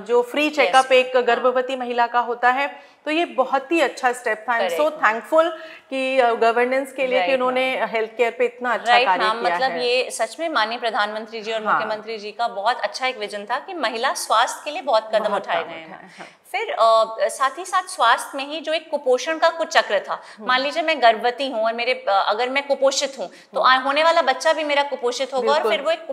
जो फ्री चेकअप एक गर्भवती महिला का होता है, तो ये बहुत ही अच्छा स्टेप था। आई एम सो थैंकफुल कि गवर्नेंस के लिए कि उन्होंने हेल्थ केयर पे इतना अच्छा कार्य किया मतलब है। ये सच में माननीय प्रधानमंत्री जी और मुख्यमंत्री जी का बहुत अच्छा एक विजन था कि महिला स्वास्थ्य के लिए बहुत कदम उठाए गए हैं। फिर साथ ही साथ स्वास्थ्य में ही जो एक कुपोषण का कुछ चक्र था, मान लीजिए मैं गर्भवती हूँ और मेरे अगर मैं कुपोषित हूँ तो होने वाला बच्चा भी मेरा कुपोषित होगा और फिर वो एक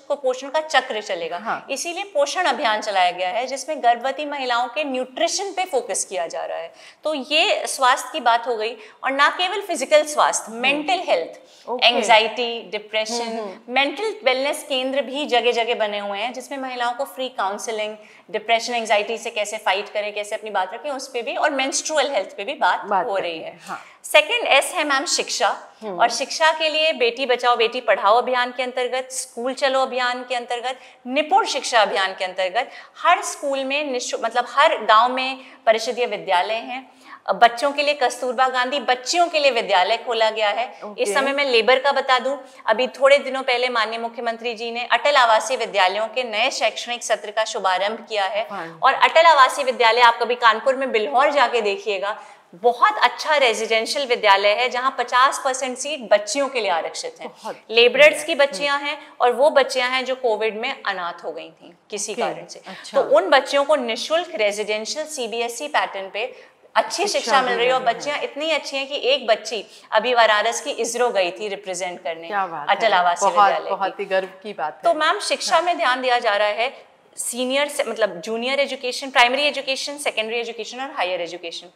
कुपोषण का चक्र चलेगा। इसीलिए पोषण अभियान चलाया गया है जिसमें गर्भवती महिलाओं के न्यूट्रिशन पे फोकस किया जा रहा है। तो ये स्वास्थ्य की बात हो गई। और ना केवल फिजिकल स्वास्थ्य, mental health, anxiety, depression, mental wellness केंद्र भी जगह जगह बने हुए हैं जिसमें महिलाओं को फ्री काउंसलिंग, डिप्रेशन एंजाइटी से कैसे फाइट करें, कैसे अपनी बात रखें, उस पे भी, और मेंस्ट्रुअल हेल्थ पे भी बात हो रही है। सेकंड S है मैम शिक्षा। और शिक्षा के लिए बेटी बचाओ बेटी पढ़ाओ अभियान के अंतर्गत, स्कूल चलो अभियान के अंतर्गत, निपुण शिक्षा अभियान के अंतर्गत हर स्कूल में मतलब हर गांव में परिषदीय विद्यालय हैं। बच्चों के लिए कस्तूरबा गांधी बच्चियों के लिए विद्यालय खोला गया है। इस समय मैं लेबर का बता दूं, अभी थोड़े दिनों पहले माननीय मुख्यमंत्री जी ने अटल आवासीय विद्यालयों के नए शैक्षणिक सत्र का शुभारंभ किया है। और अटल आवासीय विद्यालय आप कभी कानपुर में बिल्हौर जाके देखिएगा, बहुत अच्छा रेजिडेंशियल विद्यालय है जहां 50% सीट बच्चियों के लिए आरक्षित हैं। लेबरर्स की बच्चियां हैं और वो बच्चियां हैं जो कोविड में अनाथ हो गई थी किसी कारण से। तो उन बच्चियों को निःशुल्क रेजिडेंशियल CBSE पैटर्न पे अच्छी शिक्षा मिल रही है। और बच्चियां इतनी अच्छी हैं कि एक बच्ची अभी वाराणसी की ISRO गई थी रिप्रेजेंट करने अटल आवासीय विद्यालय। बहुत ही गर्व की बात है। तो मैम शिक्षा में ध्यान दिया जा रहा है, सीनियर मतलब junior education, primary education, secondary education और हायर एजुकेशन।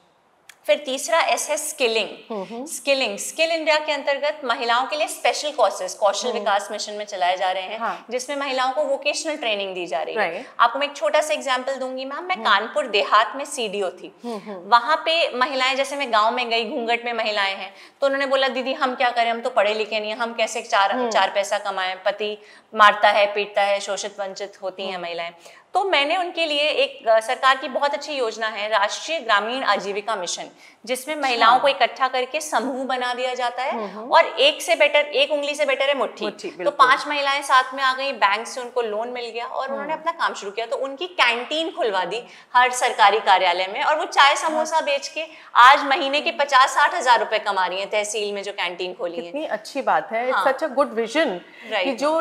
फिर तीसरा एस है स्किलिंग। स्किल इंडिया के अंतर्गत महिलाओं के लिए स्पेशल कोर्सेज कौशल विकास मिशन में चलाए जा रहे हैं, हाँ। जिसमें महिलाओं को वोकेशनल ट्रेनिंग दी जा रही है। आपको मैं एक छोटा सा एग्जांपल दूंगी मैम, मैं कानपुर देहात में सीडीओ थी। वहां पे महिलाएं, जैसे मैं गांव में गई, घूंघट में महिलाएं हैं, तो उन्होंने बोला दीदी हम क्या करें, हम तो पढ़े लिखे नहीं है, हम कैसे चार पैसा कमाएं, पति मारता है पीटता है, शोषित वंचित होती हैं महिलाएं। तो मैंने उनके लिए एक सरकार की बहुत अच्छी योजना है राष्ट्रीय ग्रामीण आजीविका मिशन, जिसमें महिलाओं को इकट्ठा करके समूह बना दिया जाता है, और एक उंगली से बेटर है मुट्ठी। तो 5 महिलाएं साथ में आ गई, बैंक से उनको लोन मिल गया और उन्होंने अपना काम शुरू किया। तो उनकी कैंटीन खुलवा दी हर सरकारी कार्यालय में, और वो चाय समोसा बेच के आज महीने के 50-60 हजार रुपए कमा रही है तहसील में जो कैंटीन खोली है। कितनी अच्छी बात है, it's such a good vision कि जो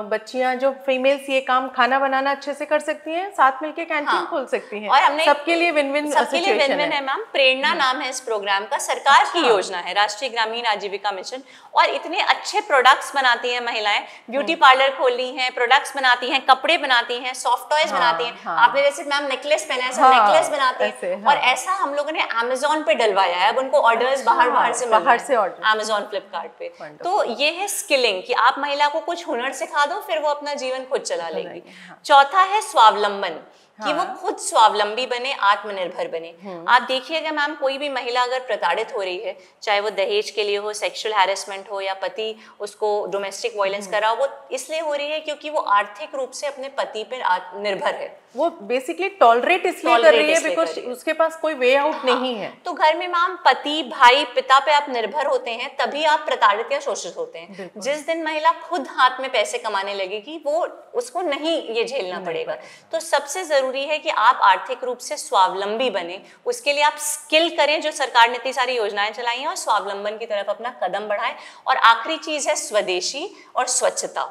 बच्चियां, जो फीमेल्स ये काम खाना बनाना अच्छे से कर सकती हैं, साथ मिलके कैंटीन खोल सकती हैं, और हमने सबके लिए विन-विन सिचुएशन है मैम। प्रेरणा नाम है इस प्रोग्राम का, सरकार की योजना है राष्ट्रीय ग्रामीण आजीविका मिशन, और इतने अच्छे प्रोडक्ट्स बनाती हैं महिलाएं, ब्यूटी पार्लर खोली हैं, प्रोडक्ट्स बनाती हैं, कपड़े बनाती हैं, सॉफ्ट टॉयज बनाती हैं। आपने जैसे मैम नेकलेस पहना है, सब नेकलेस बनाती हैं, और ऐसा हम लोगों ने अमेज़न पे डलवाया है। अब उनको ऑर्डर्स बाहर से अमेज़न फ्लिपकार्ट पे। तो ये है स्किलिंग कि आप महिला को कुछ हुनर सिखा दो, फिर वो अपना जीवन खुद चला लेगी। चौथा है स्वावलंबन, कि वो खुद स्वावलंबी बने, आत्मनिर्भर बने। आप देखिएगा मैम, कोई भी महिला अगर प्रताड़ित हो रही है, चाहे वो दहेज के लिए हो, सेक्सुअल हैरेसमेंट हो, या पति उसको डोमेस्टिक वायलेंस कर रहा हो, वो इसलिए हो रही है क्योंकि वो आर्थिक रूप से अपने पति पर निर्भर है। वो बेसिकली टॉलरेट इसलिए कर रही है बिकॉज़ उसके पास कोई वे आउट नहीं है। तो घर में मैम पति, भाई, पिता पे आप निर्भर होते हैं, तभी आप प्रताड़ित या शोषित होते हैं। जिस दिन महिला खुद हाथ में पैसे कमाने लगेगी, वो उसको नहीं ये झेलना पड़ेगा। तो सबसे जरूरी है कि आप आर्थिक रूप से स्वावलंबी बने, उसके लिए आप स्किल करें, जो सरकार ने इतनी सारी योजनाएं चलाई हैं, और स्वावलंबन की तरफ अपना कदम बढ़ाएं। और आखिरी चीज है स्वदेशी और स्वच्छता।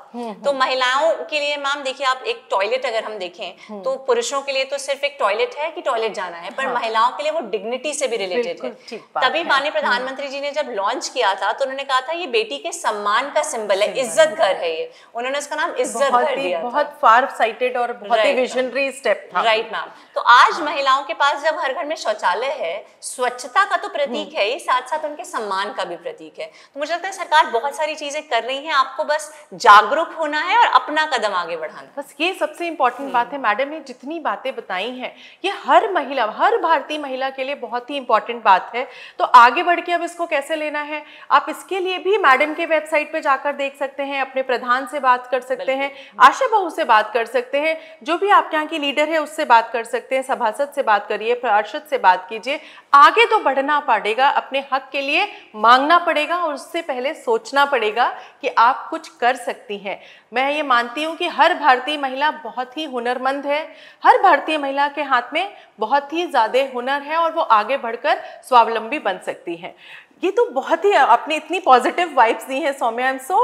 तो महिलाओं के लिए मैम देखिए, आप एक टॉयलेट अगर हम देखें, तो पुरुषों के लिए तो सिर्फ एक टॉयलेट है कि टॉयलेट जाना है, पर महिलाओं के लिए वो डिग्निटी से भी रिलेटेड है। तभी माननीय प्रधानमंत्री जी ने जब लॉन्च किया था, तो उन्होंने कहा था ये बेटी के सम्मान का सिंबल है, इज्जत घर है ये, उन्होंने उसका नाम इज्जत घर दिया। बहुत फार साइटेड और बहुत ही विजनरी स्टेप था। Right ma'am. तो आज महिलाओं के पास जब हर घर में शौचालय है, स्वच्छता का तो प्रतीक है ही, साथ साथ उनके सम्मान का भी प्रतीक है। तो मुझे लगता है सरकार बहुत सारी चीजें कर रही है, आपको बस जागरूक होना है और अपना कदम आगे बढ़ाना। बस ये सबसे इम्पोर्टेंट बात है। मैडम ने जितनी बातें बताई हैं, ये हर महिला, हर भारतीय महिला के लिए बहुत ही इम्पोर्टेंट बात है। तो आगे बढ़ के अब इसको कैसे लेना है, आप इसके लिए भी मैडम के वेबसाइट पे जाकर देख सकते हैं, अपने प्रधान से बात कर सकते हैं, आशा बहू से बात कर सकते हैं, जो भी आपके यहाँ की लीडर है उससे बात कर सकते हैं, सभासद से बात करिए, पार्षद से बात कीजिए। आगे तो बढ़ना पड़ेगा, अपने हक के लिए मांगना पड़ेगा, और उससे पहले सोचना पड़ेगा कि आप कुछ कर सकती हैं। मैं ये मानती हूँ कि हर भारतीय महिला बहुत ही हुनरमंद है, हर भारतीय महिला के हाथ में बहुत ही ज़्यादा हुनर है, और वो आगे बढ़कर स्वावलंबी बन सकती हैं। ये तो बहुत ही, आपने इतनी पॉजिटिव वाइब्स दी हैं Saumya. I am so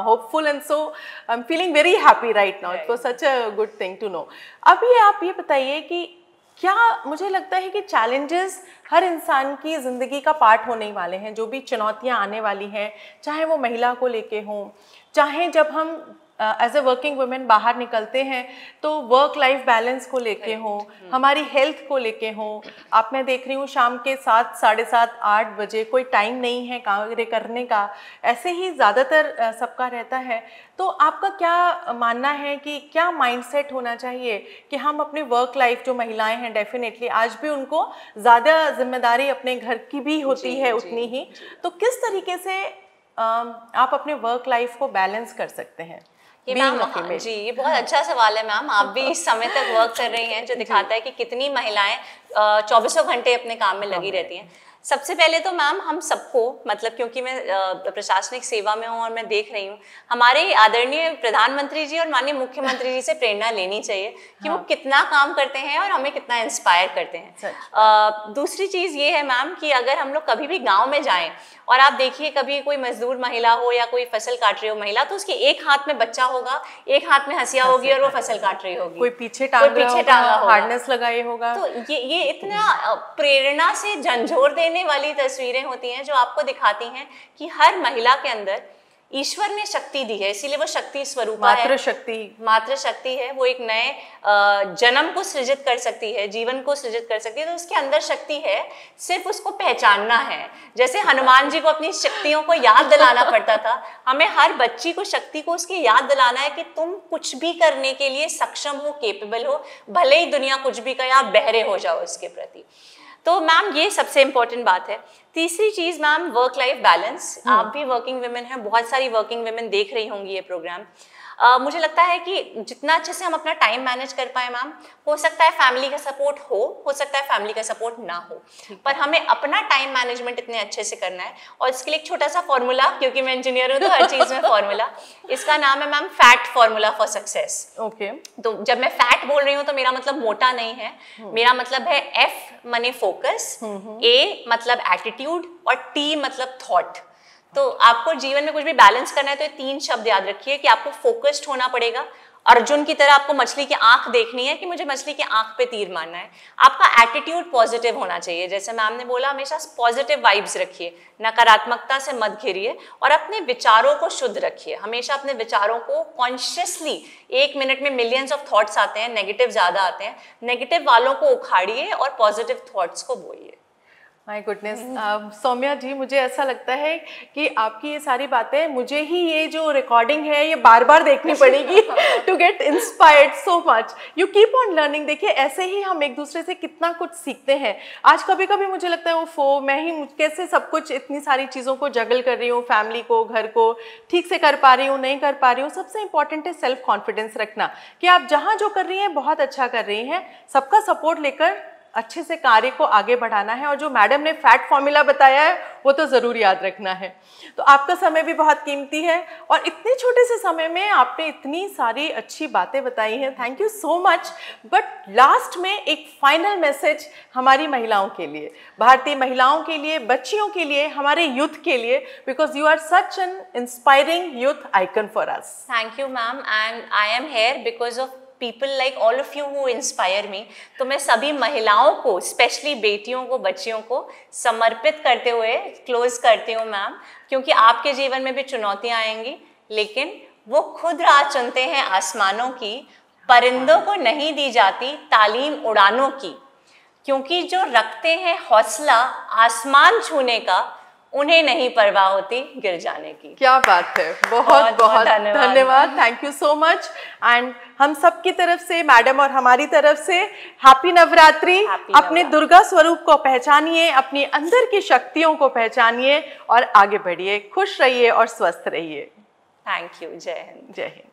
hopeful and so I am feeling very happy right now. It was such a good thing to know. अब ये आप ये बताइए कि क्या, मुझे लगता है कि चैलेंजेस हर इंसान की ज़िंदगी का पार्ट होने वाले हैं, जो भी चुनौतियां आने वाली हैं, चाहे वो महिला को लेके हों, चाहे जब हम एज ए वर्किंग वुमेन बाहर निकलते हैं तो वर्क लाइफ बैलेंस को लेके हों, हमारी हेल्थ को लेके हों। आप, मैं देख रही हूँ शाम के 7, साढ़े 7, 8 बजे कोई टाइम नहीं है कार्य करने का, ऐसे ही ज़्यादातर सबका रहता है। तो आपका क्या मानना है कि क्या माइंडसेट होना चाहिए कि हम अपनी वर्क लाइफ, जो महिलाएं हैं डेफिनेटली आज भी उनको ज़्यादा जिम्मेदारी अपने घर की भी होती है उतनी ही, तो किस तरीके से आप अपने वर्क लाइफ को बैलेंस कर सकते हैं? ये मैम जी, ये बहुत अच्छा सवाल है मैम। आप भी इस समय तक वर्क कर रही हैं, जो दिखाता है कि कितनी महिलाएं 24 घंटे अपने काम में लगी रहती हैं। सबसे पहले तो मैम हम सबको, मतलब क्योंकि मैं प्रशासनिक सेवा में हूँ और मैं देख रही हूँ, हमारे आदरणीय प्रधानमंत्री जी और माननीय मुख्यमंत्री जी से प्रेरणा लेनी चाहिए कि वो कितना काम करते हैं और हमें कितना इंस्पायर करते हैं। दूसरी चीज़ ये है मैम कि अगर हम लोग कभी भी गाँव में जाएँ और आप देखिए कभी कोई मजदूर महिला हो या कोई फसल काट रही हो महिला, तो उसके एक हाथ में बच्चा होगा, एक हाथ में हंसिया होगी और वो फसल काट रही होगी, कोई पीछे टांगा होगा, हार्नेस लगाए होगा। तो ये इतना प्रेरणा से झंझोर देने वाली तस्वीरें होती हैं, जो आपको दिखाती हैं कि हर महिला के अंदर ईश्वर ने शक्ति दी है, इसीलिए वो शक्ति स्वरूपा है, मातृ शक्ति है। वो एक नए जन्म को सृजित कर सकती है, जीवन को सृजित कर सकती है, तो उसके अंदर शक्ति है, सिर्फ उसको पहचानना है। जैसे हनुमान जी को अपनी शक्तियों को याद दिलाना पड़ता था, हमें हर बच्ची को शक्ति को उसकी याद दिलाना है कि तुम कुछ भी करने के लिए सक्षम हो, केपेबल हो, भले ही दुनिया कुछ भी कहे, आप बहरे हो जाओ इसके प्रति। तो मैम ये सबसे इंपॉर्टेंट बात है। तीसरी चीज मैम, वर्क लाइफ बैलेंस। आप भी वर्किंग वुमेन हैं, बहुत सारी वर्किंग वुमेन देख रही होंगी ये प्रोग्राम। मुझे लगता है कि जितना अच्छे से हम अपना टाइम मैनेज कर पाए मैम, हो सकता है फैमिली का सपोर्ट हो सकता है फैमिली का सपोर्ट ना हो, पर हमें अपना टाइम मैनेजमेंट इतने अच्छे से करना है। और इसके लिए एक छोटा सा फॉर्मूला, क्योंकि मैं इंजीनियर हूँ तो हर चीज में फॉर्मूला, इसका नाम है ma'am fat formula for success. Okay. तो जब मैं फैट बोल रही हूँ तो मेरा मतलब मोटा नहीं है, मेरा मतलब है F माने फोकस, A मतलब एटीट्यूड और T मतलब थॉट। तो आपको जीवन में कुछ भी बैलेंस करना है तो ये 3 शब्द याद रखिए कि आपको फोकस्ड होना पड़ेगा। अर्जुन की तरह आपको मछली की आंख देखनी है कि मुझे मछली की आंख पे तीर मारना है। आपका एटीट्यूड पॉजिटिव होना चाहिए, जैसे मैम ने बोला, हमेशा पॉजिटिव वाइब्स रखिए, नकारात्मकता से मत घिरिए और अपने विचारों को शुद्ध रखिए। हमेशा अपने विचारों को कॉन्शियसली, 1 मिनट में मिलियंस ऑफ थॉट्स आते हैं, नेगेटिव ज्यादा आते हैं, नेगेटिव वालों को उखाड़िए और पॉजिटिव थॉट्स को बोलिए। माय गुडनेस, सौम्या जी, मुझे ऐसा लगता है कि आपकी ये सारी बातें, मुझे ही ये जो रिकॉर्डिंग है ये बार बार देखनी पड़ेगी to get inspired so much. You keep on learning. देखिए, ऐसे ही हम एक दूसरे से कितना कुछ सीखते हैं। आज कभी कभी मुझे लगता है वो मैं ही कैसे सब कुछ, इतनी सारी चीज़ों को जगल कर रही हूँ, फैमिली को, घर को ठीक से कर पा रही हूँ, नहीं कर पा रही हूँ। सबसे इंपॉर्टेंट है सेल्फ कॉन्फिडेंस रखना कि आप जहाँ जो कर रही हैं बहुत अच्छा कर रही हैं। सबका सपोर्ट लेकर अच्छे से कार्य को आगे बढ़ाना है। और जो मैडम ने फैट फॉर्मूला बताया है वो तो ज़रूर याद रखना है। तो आपका समय भी बहुत कीमती है और इतने छोटे से समय में आपने इतनी सारी अच्छी बातें बताई हैं। Thank you so much. But last में एक फाइनल मैसेज हमारी महिलाओं के लिए, भारतीय महिलाओं के लिए, बच्चियों के लिए, हमारे यूथ के लिए, because you are such an inspiring youth icon for us. Thank you ma'am, and I am here because of people like all of you who inspire me। तो मैं सभी महिलाओं को, स्पेशली बेटियों को, बच्चियों को समर्पित करते हुए क्लोज करती हूँ मैम, क्योंकि आपके जीवन में भी चुनौतियाँ आएंगी, लेकिन वो खुद राह चुनते हैं आसमानों की। परिंदों को नहीं दी जाती तालीम उड़ानों की, क्योंकि जो रखते हैं हौसला आसमान छूने का, उन्हें नहीं परवाह होती गिर जाने की। क्या बात है, बहुत बहुत धन्यवाद। Thank you so much. And हम सब की तरफ से, मैडम और हमारी तरफ से, हैप्पी नवरात्रि। अपने दुर्गा स्वरूप को पहचानिए, अपनी अंदर की शक्तियों को पहचानिए और आगे बढ़िए। खुश रहिए और स्वस्थ रहिए। Thank you. जय हिंद। जय हिंद।